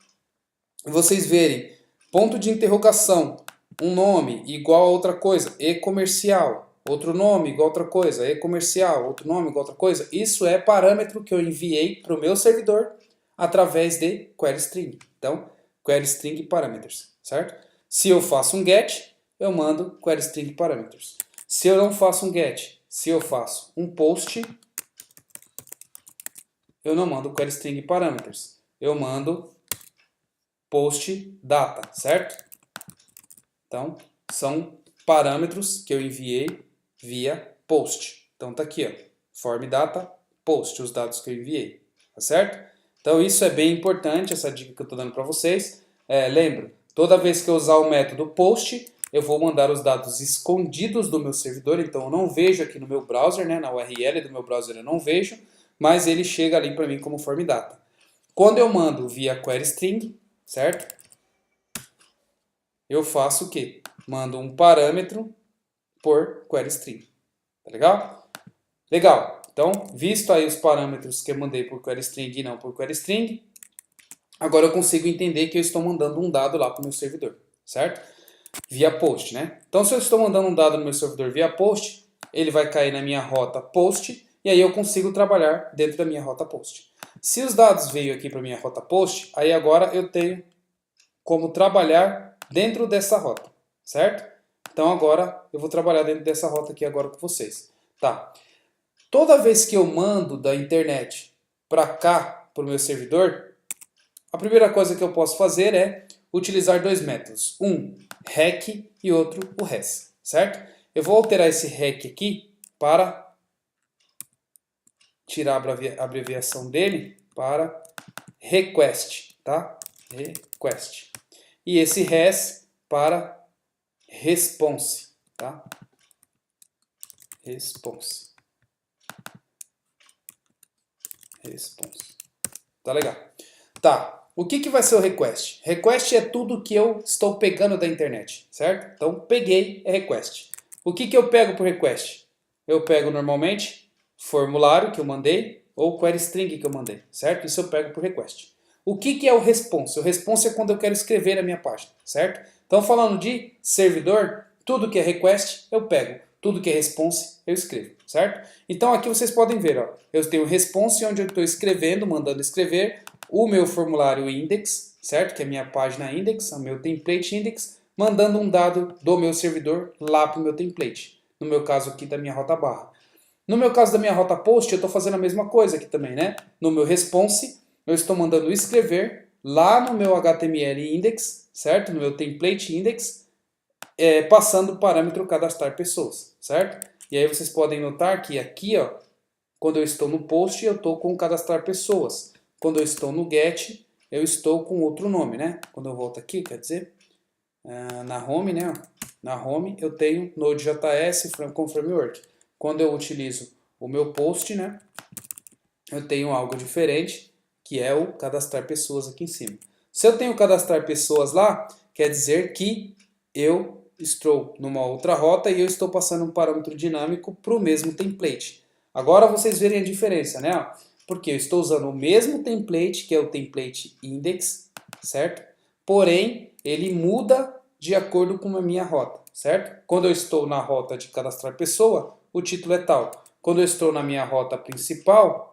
S1: E vocês verem Ponto de interrogação, um nome igual a outra coisa, e-comercial. Outro nome igual a outra coisa, e-comercial. Outro nome igual a outra coisa. Isso é parâmetro que eu enviei para o meu servidor através de query string. Então, query string parameters, certo? Se eu faço um get, eu mando query string parameters. Se eu não faço um get, se eu faço um post, eu não mando query string parameters. Eu mando post data, certo? Então, são parâmetros que eu enviei via post. Então tá aqui, ó, form data post, os dados que eu enviei, tá certo? Então isso é bem importante, essa dica que eu estou dando para vocês. Lembra, toda vez que eu usar o método post, eu vou mandar os dados escondidos do meu servidor, então eu não vejo aqui no meu browser, né, na URL do meu browser eu não vejo, mas ele chega ali para mim como form data. Quando eu mando via query string, certo? Eu faço o quê? Mando um parâmetro por query string. Tá legal? Legal. Então, visto aí os parâmetros que eu mandei por query string e não por query string, agora eu consigo entender que eu estou mandando um dado lá para o meu servidor, certo? Via post, né? Então, se eu estou mandando um dado no meu servidor via post, ele vai cair na minha rota post e aí eu consigo trabalhar dentro da minha rota post. Se os dados veio aqui para minha rota post, aí agora eu tenho como trabalhar dentro dessa rota, certo? Então agora eu vou trabalhar dentro dessa rota aqui agora com vocês. Tá. Toda vez que eu mando da internet para cá, para o meu servidor, a primeira coisa que eu posso fazer é utilizar dois métodos. Um, rec, e outro, o res, certo? Eu vou alterar esse rec aqui para tirar a abreviação dele para request, tá? Request. E esse res para response, tá? Response. Response. Tá legal. Tá. O que vai ser o request? Request é tudo que eu estou pegando da internet, certo? Então, peguei é request. O que eu pego por request? Eu pego normalmente formulário que eu mandei ou query string que eu mandei, certo? Isso eu pego por request. O que é o response? O response é quando eu quero escrever a minha página, certo? Então, falando de servidor, tudo que é request eu pego. Tudo que é response eu escrevo, certo? Então aqui vocês podem ver, ó, eu tenho response onde eu estou escrevendo, mandando escrever o meu formulário index, certo? Que é a minha página index, o meu template index, mandando um dado do meu servidor lá para o meu template. No meu caso aqui da minha rota barra. No meu caso da minha rota post, eu estou fazendo a mesma coisa aqui também, né? No meu response, eu estou mandando escrever lá no meu HTML index, certo? No meu template index, passando o parâmetro cadastrar pessoas, certo? E aí vocês podem notar que aqui, ó, quando eu estou no post, eu estou com cadastrar pessoas. Quando eu estou no get, eu estou com outro nome, né? Quando eu volto aqui, quer dizer, na home, né? Na home eu tenho Node.js com framework. Quando eu utilizo o meu post, né? Eu tenho algo diferente, que é o cadastrar pessoas aqui em cima. Se eu tenho cadastrar pessoas lá, quer dizer que eu estou numa outra rota e eu estou passando um parâmetro dinâmico para o mesmo template. Agora vocês verem a diferença, né? Porque eu estou usando o mesmo template, que é o template index, certo? Porém, ele muda de acordo com a minha rota, certo? Quando eu estou na rota de cadastrar pessoa, o título é tal. Quando eu estou na minha rota principal,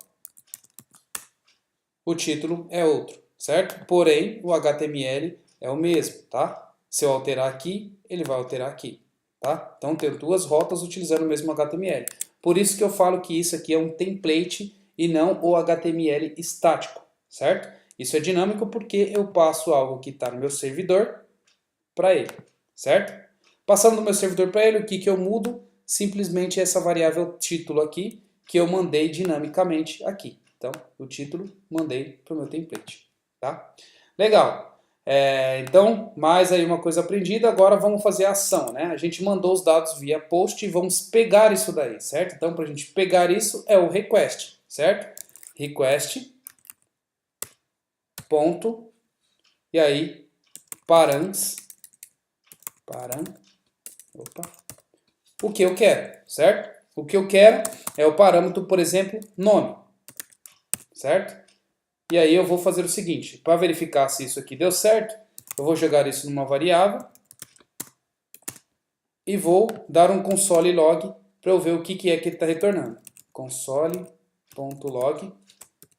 S1: o título é outro, certo? Porém, o HTML é o mesmo, tá? Se eu alterar aqui, ele vai alterar aqui, tá? Então, tenho duas rotas utilizando o mesmo HTML. Por isso que eu falo que isso aqui é um template e não o HTML estático, certo? Isso é dinâmico porque eu passo algo que está no meu servidor para ele, certo? Passando do meu servidor para ele, o que eu mudo? Simplesmente essa variável título aqui, que eu mandei dinamicamente aqui. Então, o título mandei para o meu template, tá? Legal. Então, mais aí uma coisa aprendida. Agora vamos fazer a ação, né? A gente mandou os dados via post e vamos pegar isso daí, certo? Então, para a gente pegar isso é o request, certo? Request, ponto, e aí, params, opa, o que eu quero, certo? O que eu quero é o parâmetro, por exemplo, nome, certo? E aí eu vou fazer o seguinte, para verificar se isso aqui deu certo, eu vou jogar isso numa variável e vou dar um console.log para eu ver o que é que ele está retornando. Console.log,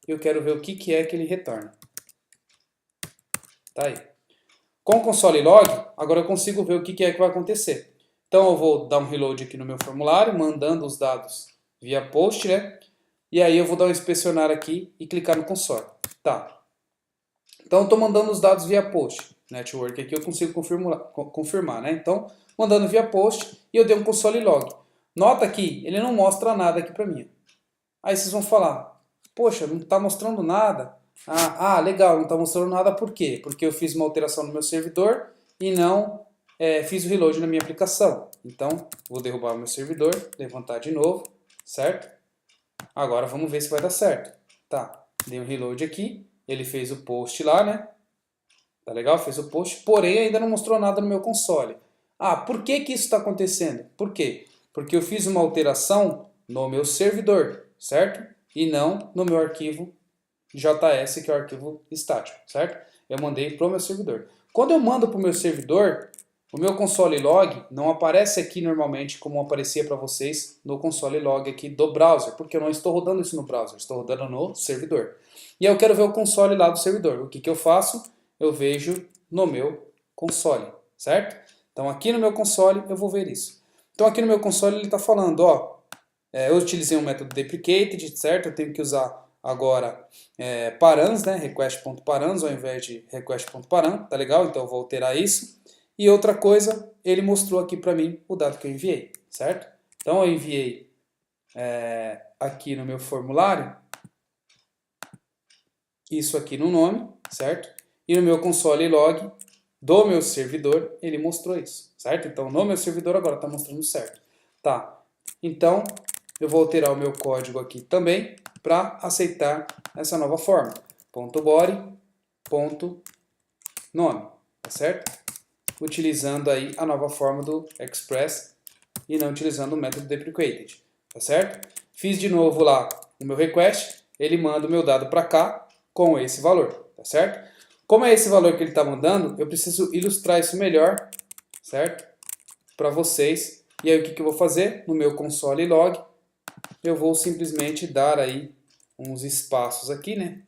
S1: eu quero ver o que é que ele retorna. Tá aí. Com o console.log, agora eu consigo ver o que é que vai acontecer. Então eu vou dar um reload aqui no meu formulário, mandando os dados via post, né? E aí eu vou dar um inspecionar aqui e clicar no console. Tá. Então eu estou mandando os dados via post. Network aqui eu consigo confirmar, né? Então, mandando via post e eu dei um console.log. Nota que ele não mostra nada aqui para mim. Aí vocês vão falar, poxa, não está mostrando nada. Legal, não está mostrando nada por quê? Porque eu fiz uma alteração no meu servidor e não fiz o reload na minha aplicação. Então, vou derrubar o meu servidor, levantar de novo, certo? Agora vamos ver se vai dar certo. Tá, dei um reload aqui, ele fez o post lá, né? Tá legal? Fez o post, porém ainda não mostrou nada no meu console. Por que que isso está acontecendo? Por quê? Porque eu fiz uma alteração no meu servidor, certo? E não no meu arquivo JS, que é o arquivo estático, certo? Eu mandei para o meu servidor. Quando eu mando para o meu servidor, o meu console.log não aparece aqui normalmente como aparecia para vocês no console.log aqui do browser, porque eu não estou rodando isso no browser, estou rodando no servidor. E aí eu quero ver o console lá do servidor. O que eu faço? Eu vejo no meu console, certo? Então aqui no meu console eu vou ver isso. Então aqui no meu console ele está falando, ó, eu utilizei um método deprecated, certo? Eu tenho que usar agora params, né? Request.params ao invés de request.param, tá legal? Então eu vou alterar isso. E outra coisa, ele mostrou aqui para mim o dado que eu enviei, certo? Então eu enviei aqui no meu formulário isso aqui no nome, certo? E no meu console.log do meu servidor, ele mostrou isso, certo? Então no meu servidor agora está mostrando certo. Tá, então eu vou alterar o meu código aqui também para aceitar essa nova forma. .body, .nome, tá certo? Utilizando aí a nova forma do express e não utilizando o método deprecated, tá certo? Fiz de novo lá o meu request, ele manda o meu dado para cá com esse valor, tá certo? Como é esse valor que ele está mandando, eu preciso ilustrar isso melhor, certo? Para vocês. E aí o que eu vou fazer? No meu console.log, eu vou simplesmente dar aí uns espaços aqui, né?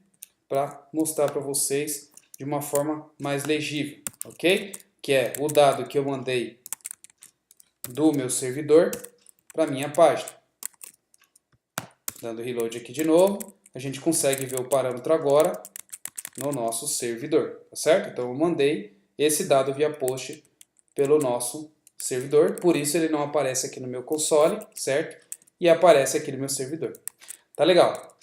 S1: Para mostrar para vocês de uma forma mais legível, ok? Que é o dado que eu mandei do meu servidor para minha página. Dando reload aqui de novo, a gente consegue ver o parâmetro agora no nosso servidor, tá certo? Então eu mandei esse dado via post pelo nosso servidor, por isso ele não aparece aqui no meu console, certo? E aparece aqui no meu servidor. Tá legal?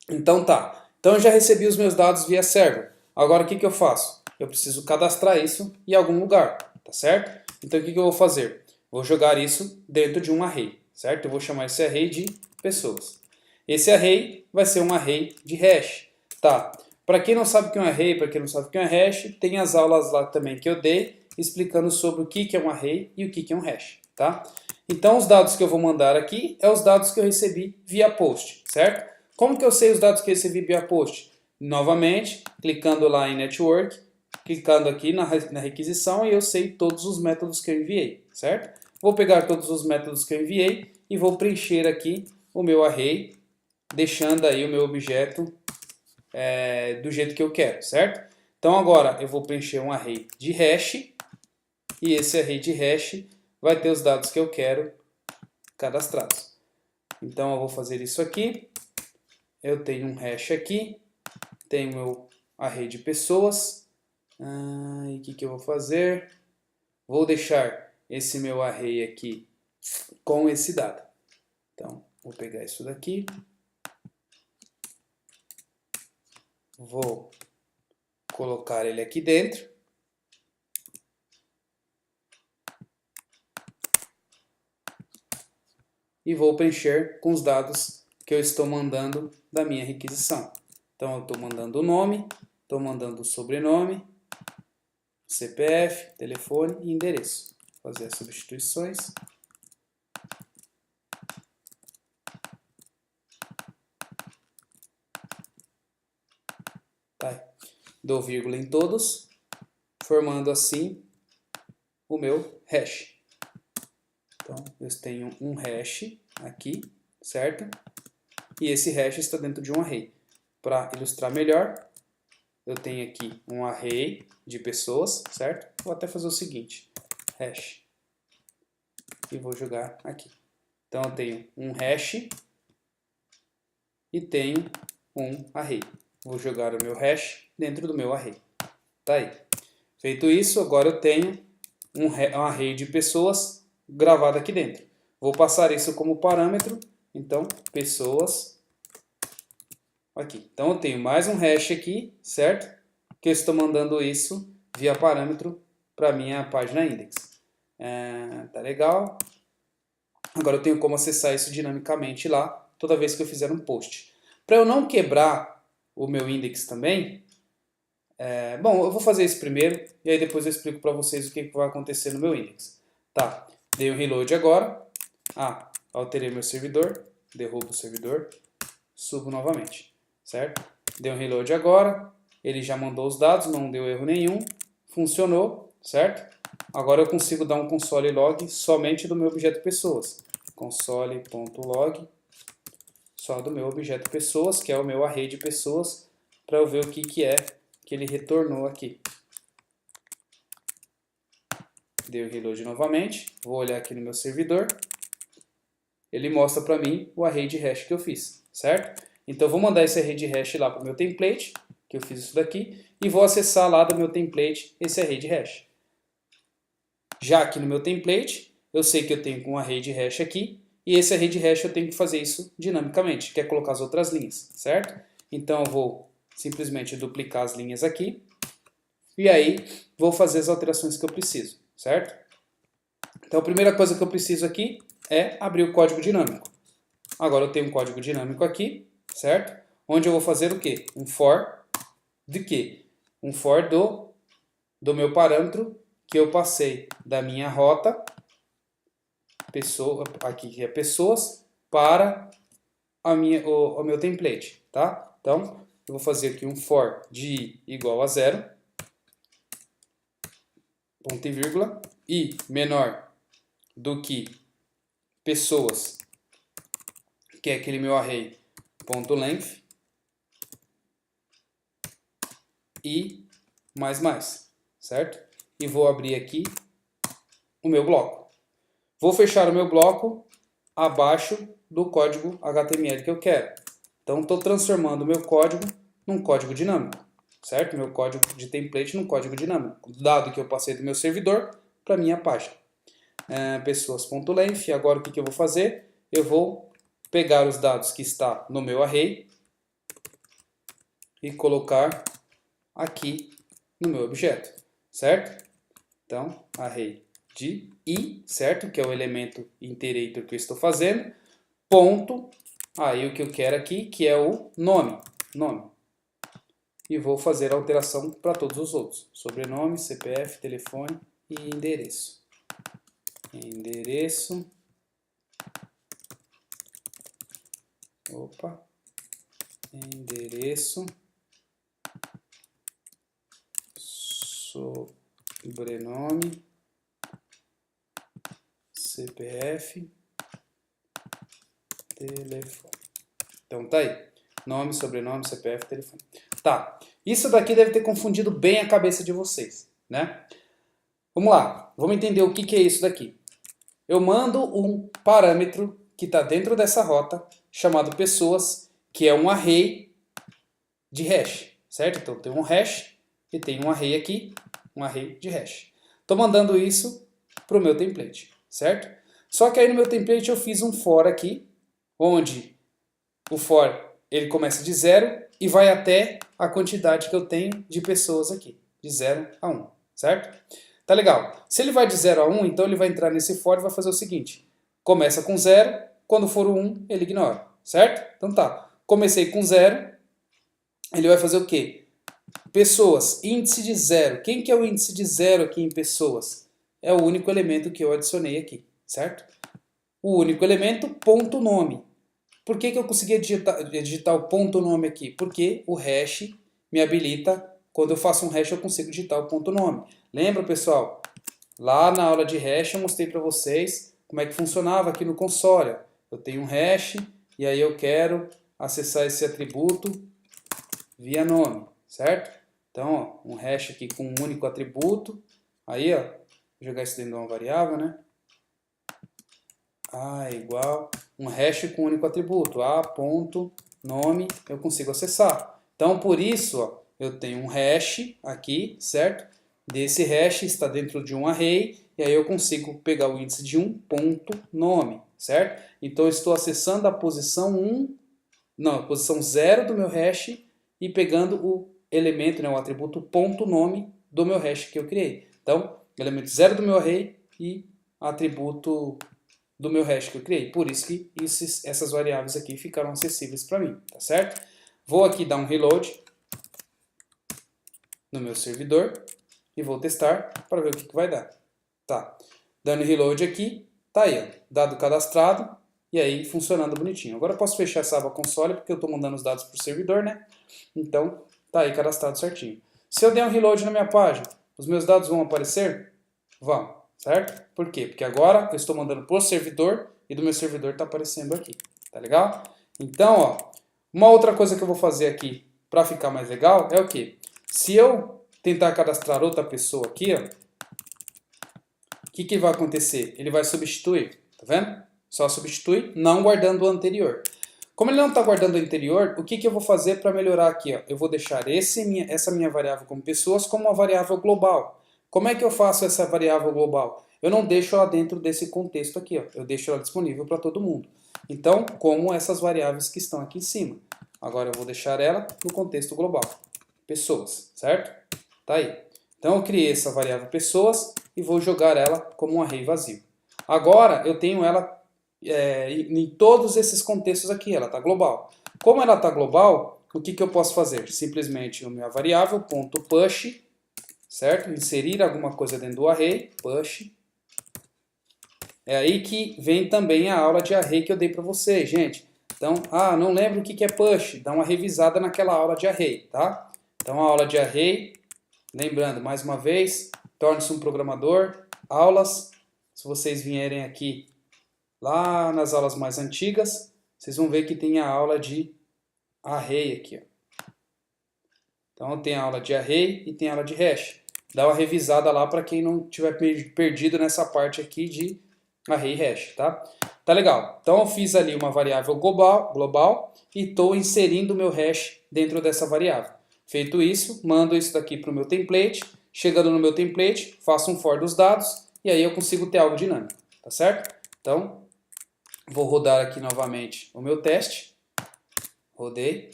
S1: Então tá. Então eu já recebi os meus dados via server. Agora o que eu faço? Eu preciso cadastrar isso em algum lugar, tá certo? Então o que eu vou fazer? Vou jogar isso dentro de um array, certo? Eu vou chamar esse array de pessoas. Esse array vai ser um array de hash, tá? Para quem não sabe o que é um array, para quem não sabe o que é um hash, tem as aulas lá também que eu dei explicando sobre o que é um array e o que é um hash, tá? Então os dados que eu vou mandar aqui é os dados que eu recebi via post, certo? Como que eu sei os dados que eu recebi via post? Novamente, clicando lá em Network, clicando aqui na requisição e eu sei todos os métodos que eu enviei, certo? Vou pegar todos os métodos que eu enviei e vou preencher aqui o meu array, deixando aí o meu objeto do jeito que eu quero, certo? Então agora eu vou preencher um array de hash e esse array de hash vai ter os dados que eu quero cadastrados. Então eu vou fazer isso aqui. Eu tenho um hash aqui, tenho meu array de pessoas. E o que eu vou fazer? Vou deixar esse meu array aqui com esse dado. Então, vou pegar isso daqui. Vou colocar ele aqui dentro. E vou preencher com os dados que eu estou mandando da minha requisição. Então, eu estou mandando o nome, estou mandando o sobrenome, CPF, telefone e endereço. Vou fazer as substituições. Tá. Dou vírgula em todos. formando assim o meu hash. Então, eu tenho um hash aqui, certo? E esse hash está dentro de um array. Para ilustrar melhor, eu tenho aqui um array de pessoas, certo? Vou até fazer o seguinte, hash, e vou jogar aqui. Então, eu tenho um hash e tenho um array. Vou jogar o meu hash dentro do meu array. Tá aí. Feito isso, agora eu tenho um array de pessoas gravado aqui dentro. Vou passar isso como parâmetro, então, pessoas aqui. Então, eu tenho mais um hash aqui, certo? Que eu estou mandando isso via parâmetro para a minha página index. Tá legal. Agora eu tenho como acessar isso dinamicamente lá, toda vez que eu fizer um post. Para eu não quebrar o meu index também, bom, eu vou fazer isso primeiro, e aí depois eu explico para vocês o que vai acontecer no meu index. Tá, dei um reload agora. Alterei meu servidor, derrubo o servidor, subo novamente, certo? Dei um reload agora, ele já mandou os dados, não deu erro nenhum, funcionou, certo? Agora eu consigo dar um console log somente do meu objeto pessoas. Console.log só do meu objeto pessoas, que é o meu array de pessoas, para eu ver o que é que ele retornou aqui. Dei o reload novamente, vou olhar aqui no meu servidor, ele mostra para mim o array de hash que eu fiz, certo? Então eu vou mandar esse array de hash lá para o meu template, que eu fiz isso daqui, e vou acessar lá do meu template esse array de hash. Já aqui no meu template, eu sei que eu tenho um array de hash aqui, e esse array de hash eu tenho que fazer isso dinamicamente, que é colocar as outras linhas, certo? Então eu vou simplesmente duplicar as linhas aqui, e aí vou fazer as alterações que eu preciso, certo? Então a primeira coisa que eu preciso aqui é abrir o código dinâmico. Agora eu tenho um código dinâmico aqui, certo? Onde eu vou fazer o quê? Um for de quê? Um for do meu parâmetro que eu passei da minha rota, pessoa, aqui que é pessoas, para o meu template, tá? Então, eu vou fazer aqui um for de i igual a 0, ponto e vírgula, i menor do que pessoas, que é aquele meu array, ponto length, e mais, certo? E vou abrir aqui o meu bloco. Vou fechar o meu bloco abaixo do código HTML que eu quero. Então, estou transformando o meu código num código dinâmico, certo? Meu código de template num código dinâmico, dado que eu passei do meu servidor para a minha página. Pessoas.length, agora o que eu vou fazer? Eu vou pegar os dados que está no meu array e colocar aqui no meu objeto, certo? Então, array de i, certo? Que é o elemento iterator que eu estou fazendo, ponto, aí o que eu quero aqui, que é o nome. E vou fazer a alteração para todos os outros. Sobrenome, CPF, telefone e endereço. Endereço, sobrenome, CPF, telefone. Então tá aí. Nome, sobrenome, CPF, telefone. Tá. Isso daqui deve ter confundido bem a cabeça de vocês, né? Vamos lá. Vamos entender o que é isso daqui. Eu mando um parâmetro que está dentro dessa rota, chamado pessoas, que é um array de hash, certo? Então tem um hash e tem um array aqui, um array de hash. Estou mandando isso para o meu template, certo? Só que aí no meu template eu fiz um for aqui, onde o for ele começa de 0 e vai até a quantidade que eu tenho de pessoas aqui, de 0 a 1, certo? Tá legal. Se ele vai de 0 a 1, então ele vai entrar nesse for e vai fazer o seguinte. Começa com 0, quando for o 1, ele ignora, certo? Então tá. Comecei com 0, ele vai fazer o quê? Pessoas, índice de 0. Quem que é o índice de 0 aqui em pessoas? É o único elemento que eu adicionei aqui, certo? O único elemento, ponto nome. Por que eu consegui digitar o ponto nome aqui? Porque o hash me habilita, quando eu faço um hash eu consigo digitar o ponto nome. Lembra, pessoal? Lá na aula de hash eu mostrei para vocês como é que funcionava aqui no console. Eu tenho um hash e aí eu quero acessar esse atributo via nome, certo? Então, ó, um hash aqui com um único atributo. Aí, ó, vou jogar isso dentro de uma variável, né? A é igual um hash com um único atributo, a.nome, eu consigo acessar. Então, por isso, ó, eu tenho um hash aqui, certo? Desse hash está dentro de um array, e aí eu consigo pegar o índice de 1.nome, certo? Então, eu estou acessando a posição 1, não, a posição 0 do meu hash e pegando o elemento, né, o atributo .nome do meu hash que eu criei. Então, elemento 0 do meu array e atributo do meu hash que eu criei. Por isso que essas variáveis aqui ficaram acessíveis para mim, tá certo? Vou aqui dar um reload no meu servidor e vou testar para ver o que vai dar. Tá, dando reload aqui, tá aí, ó, dado cadastrado e aí funcionando bonitinho. Agora eu posso fechar essa aba console porque eu estou mandando os dados para o servidor, né? Então, tá aí cadastrado certinho. Se eu der um reload na minha página, os meus dados vão aparecer? Vão, certo? Por quê? Porque agora eu estou mandando para o servidor e do meu servidor está aparecendo aqui, tá legal? Então, ó, uma outra coisa que eu vou fazer aqui para ficar mais legal é o quê? Se eu tentar cadastrar outra pessoa aqui, ó, o que vai acontecer? Ele vai substituir, tá vendo? Só substitui, não guardando o anterior. Como ele não está guardando o anterior, o que eu vou fazer para melhorar aqui? Ó? Eu vou deixar essa minha variável como pessoas como uma variável global. Como é que eu faço essa variável global? Eu não deixo ela dentro desse contexto aqui, ó. Eu deixo ela disponível para todo mundo. Então, como essas variáveis que estão aqui em cima. Agora eu vou deixar ela no contexto global. Pessoas, certo? Tá aí. Então eu criei essa variável pessoas e vou jogar ela como um array vazio. Agora eu tenho ela em todos esses contextos aqui, ela está global. Como ela está global, o que eu posso fazer? Simplesmente a minha variável .push, certo? Inserir alguma coisa dentro do array, push. É aí que vem também a aula de array que eu dei para vocês, gente. Então, não lembro o que é push, dá uma revisada naquela aula de array, tá? Então a aula de array, lembrando, mais uma vez, torne-se um programador, aulas, se vocês vierem aqui lá nas aulas mais antigas, vocês vão ver que tem a aula de array aqui. Ó. Então tem a aula de array e tem a aula de hash. Dá uma revisada lá para quem não tiver perdido nessa parte aqui de array e hash, tá? Tá legal. Então eu fiz ali uma variável global e estou inserindo o meu hash dentro dessa variável. Feito isso, mando isso daqui para o meu template. Chegando no meu template, faço um for dos dados e aí eu consigo ter algo dinâmico, tá certo? Então, vou rodar aqui novamente o meu teste. Rodei.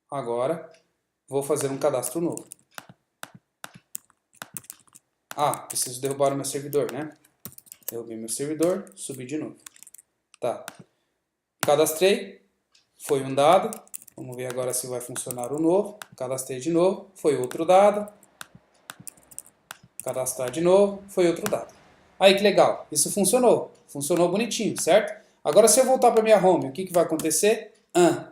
S1: Agora, vou fazer um cadastro novo. Preciso derrubar o meu servidor, né? Derrubei meu servidor, subi de novo. Tá. Cadastrei. Foi um dado. Vamos ver agora se vai funcionar o novo. Cadastrei de novo. Foi outro dado. Cadastrar de novo. Foi outro dado. Aí que legal. Isso funcionou. Funcionou bonitinho, certo? Agora se eu voltar para minha home, o que vai acontecer?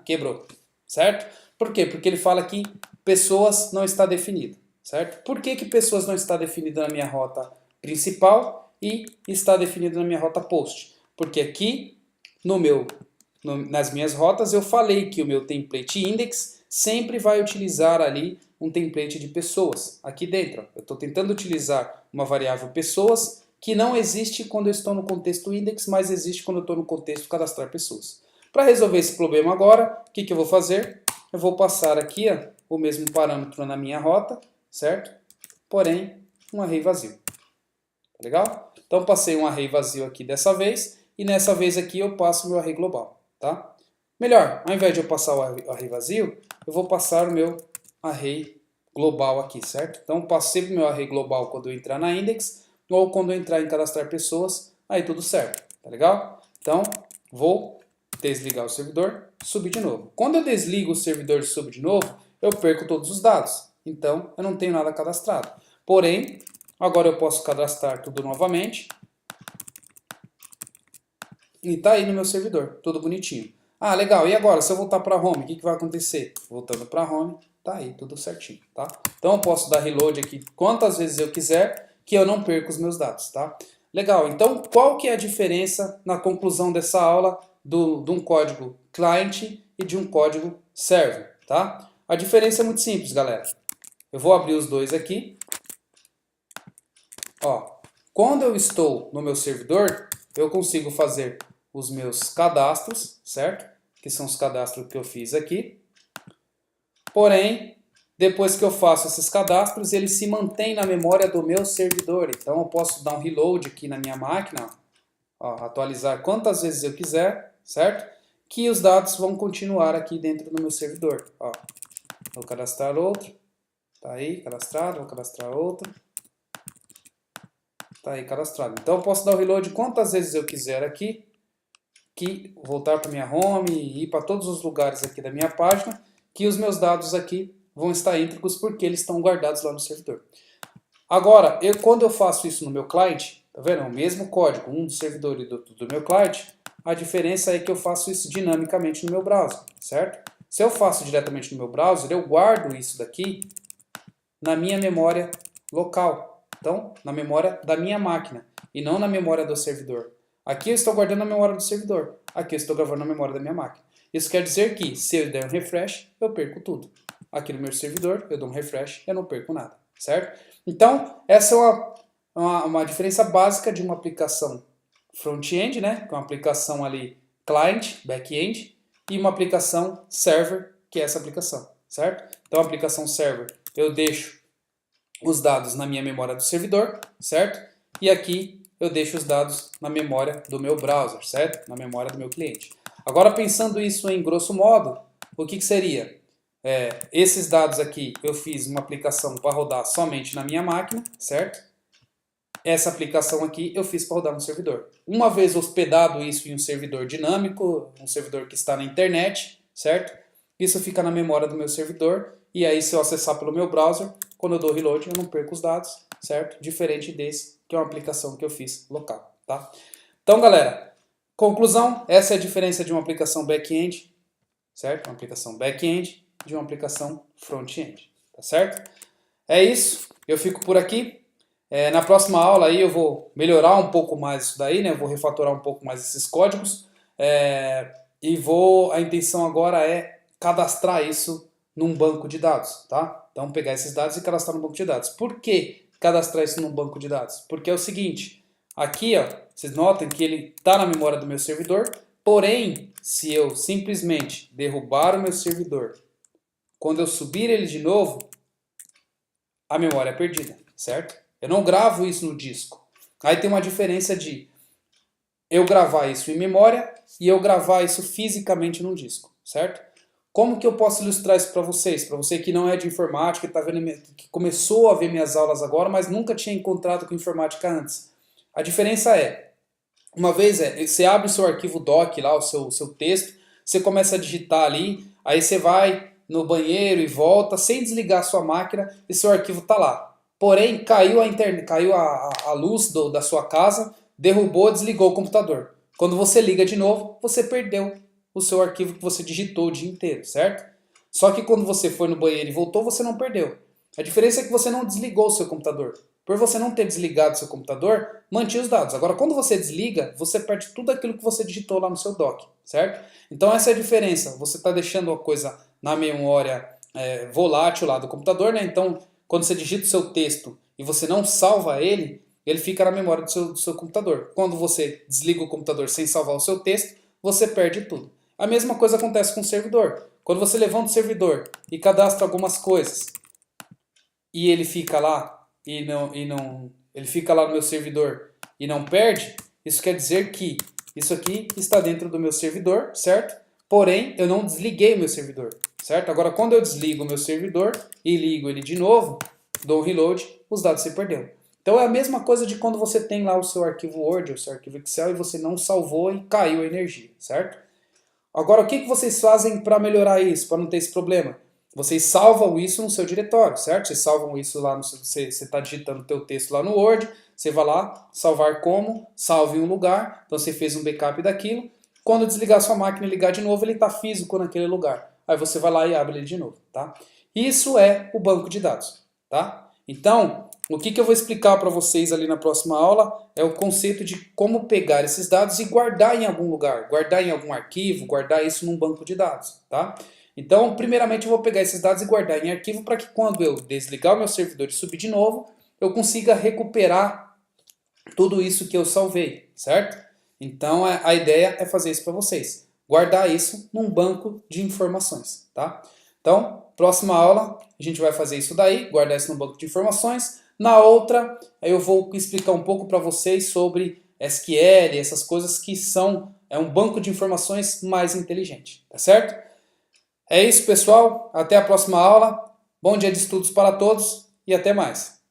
S1: Quebrou. Certo? Por quê? Porque ele fala que pessoas não está definido. Certo? Por que pessoas não está definido na minha rota principal e está definido na minha rota post? Porque aqui nas minhas rotas eu falei que o meu template index sempre vai utilizar ali um template de pessoas aqui dentro. Eu estou tentando utilizar uma variável pessoas que não existe quando eu estou no contexto index, mas existe quando eu estou no contexto cadastrar pessoas. Para resolver esse problema agora, o que eu vou fazer? Eu vou passar aqui o mesmo parâmetro na minha rota, certo? Porém, um array vazio. Tá legal? Então passei um array vazio aqui dessa vez, e nessa vez aqui eu passo o meu array global. Tá? Melhor, ao invés de eu passar o array vazio, eu vou passar o meu array global aqui, certo? Então eu passo sempre o meu array global quando eu entrar na index, ou quando eu entrar em cadastrar pessoas, aí tudo certo, tá legal? Então, vou desligar o servidor, subir de novo. Quando eu desligo o servidor e subo de novo, eu perco todos os dados. Então, eu não tenho nada cadastrado. Porém, agora eu posso cadastrar tudo novamente. E tá aí no meu servidor, tudo bonitinho. Legal, e agora, se eu voltar para home, o que vai acontecer? Voltando para home, tá aí tudo certinho, tá? Então eu posso dar reload aqui quantas vezes eu quiser, que eu não perco os meus dados, tá? Legal, então qual que é a diferença na conclusão dessa aula de um código client e de um código server, tá? A diferença é muito simples, galera. Eu vou abrir os dois aqui. Ó, quando eu estou no meu servidor, eu consigo fazer os meus cadastros, certo? Que são os cadastros que eu fiz aqui. Porém, depois que eu faço esses cadastros, eles se mantêm na memória do meu servidor. Então eu posso dar um reload aqui na minha máquina, ó, atualizar quantas vezes eu quiser, certo? Que os dados vão continuar aqui dentro do meu servidor. Ó, vou cadastrar outro. Tá aí, cadastrado. Vou cadastrar outro. Tá aí, cadastrado. Então eu posso dar o reload quantas vezes eu quiser aqui. Voltar para minha home e ir para todos os lugares aqui da minha página. Que os meus dados aqui vão estar íntegros porque eles estão guardados lá no servidor. Agora, quando eu faço isso no meu cliente, tá vendo? É o mesmo código, um do servidor e do meu cliente. A diferença é que eu faço isso dinamicamente no meu browser, certo? Se eu faço diretamente no meu browser, eu guardo isso daqui na minha memória local. Então, na memória da minha máquina e não na memória do servidor. Aqui eu estou guardando a memória do servidor. Aqui eu estou gravando a memória da minha máquina. Isso quer dizer que, se eu der um refresh, eu perco tudo. Aqui no meu servidor, eu dou um refresh e eu não perco nada, certo? Então, essa é uma diferença básica de uma aplicação front-end, né? Que é uma aplicação ali client, back-end, e uma aplicação server, que é essa aplicação, certo? Então, a aplicação server, eu deixo os dados na minha memória do servidor, certo? E aqui eu deixo os dados na memória do meu browser, certo? Na memória do meu cliente. Agora, pensando isso em grosso modo, o que seria? Esses dados aqui eu fiz uma aplicação para rodar somente na minha máquina, certo? Essa aplicação aqui eu fiz para rodar no servidor. Uma vez hospedado isso em um servidor dinâmico, um servidor que está na internet, certo? Isso fica na memória do meu servidor e aí se eu acessar pelo meu browser, quando eu dou reload eu não perco os dados, certo? Diferente desse, que é uma aplicação que eu fiz local, tá? Então, galera, conclusão, essa é a diferença de uma aplicação back-end, certo? Uma aplicação back-end de uma aplicação front-end, tá certo? É isso, eu fico por aqui. Na próxima aula aí eu vou melhorar um pouco mais isso daí, né? Eu vou refatorar um pouco mais esses códigos. A intenção agora é cadastrar isso num banco de dados, tá? Então pegar esses dados e cadastrar no banco de dados. Por que cadastrar isso num banco de dados? Porque é o seguinte, aqui ó, vocês notam que ele está na memória do meu servidor, porém, se eu simplesmente derrubar o meu servidor, quando eu subir ele de novo, a memória é perdida, certo? Eu não gravo isso no disco. Aí tem uma diferença de eu gravar isso em memória e eu gravar isso fisicamente num disco, certo? Como que eu posso ilustrar isso para vocês? Para você que não é de informática, que começou a ver minhas aulas agora, mas nunca tinha encontrado com informática antes. A diferença uma vez você abre o seu arquivo doc lá, o seu texto, você começa a digitar ali, aí você vai no banheiro e volta, sem desligar a sua máquina, e seu arquivo está lá. Porém, caiu a luz da sua casa, derrubou, desligou o computador. Quando você liga de novo, você perdeu o seu arquivo que você digitou o dia inteiro, certo? Só que quando você foi no banheiro e voltou, você não perdeu. A diferença é que você não desligou o seu computador. Por você não ter desligado o seu computador, mantinha os dados. Agora, quando você desliga, você perde tudo aquilo que você digitou lá no seu doc, certo? Então essa é a diferença. Você está deixando a coisa na memória volátil lá do computador, né? Então, quando você digita o seu texto e você não salva ele, ele fica na memória do seu computador. Quando você desliga o computador sem salvar o seu texto, você perde tudo. A mesma coisa acontece com o servidor. Quando você levanta o servidor e cadastra algumas coisas e ele fica lá ele fica lá no meu servidor e não perde, isso quer dizer que isso aqui está dentro do meu servidor, certo? Porém, eu não desliguei o meu servidor, certo? Agora, quando eu desligo o meu servidor e ligo ele de novo, dou um reload, os dados se perderam. Então é a mesma coisa de quando você tem lá o seu arquivo Word, o seu arquivo Excel e você não salvou e caiu a energia, certo? Agora, o que vocês fazem para melhorar isso, para não ter esse problema? Vocês salvam isso no seu diretório, certo? Vocês salvam isso lá, você está digitando o teu texto lá no Word, você vai lá, salvar como, salve em um lugar, então você fez um backup daquilo. Quando desligar sua máquina e ligar de novo, ele está físico naquele lugar. Aí você vai lá e abre ele de novo, tá? Isso é o banco de dados, tá? Então, o que eu vou explicar para vocês ali na próxima aula é o conceito de como pegar esses dados e guardar em algum lugar, guardar em algum arquivo, guardar isso num banco de dados, tá? Então, primeiramente eu vou pegar esses dados e guardar em arquivo para que quando eu desligar o meu servidor e subir de novo, eu consiga recuperar tudo isso que eu salvei, certo? Então, a ideia é fazer isso para vocês, guardar isso num banco de informações, tá? Então, próxima aula, a gente vai fazer isso daí, guardar isso no banco de informações. Na outra, eu vou explicar um pouco para vocês sobre SQL, essas coisas que são um banco de informações mais inteligente, tá certo? É isso, pessoal. Até a próxima aula. Bom dia de estudos para todos e até mais.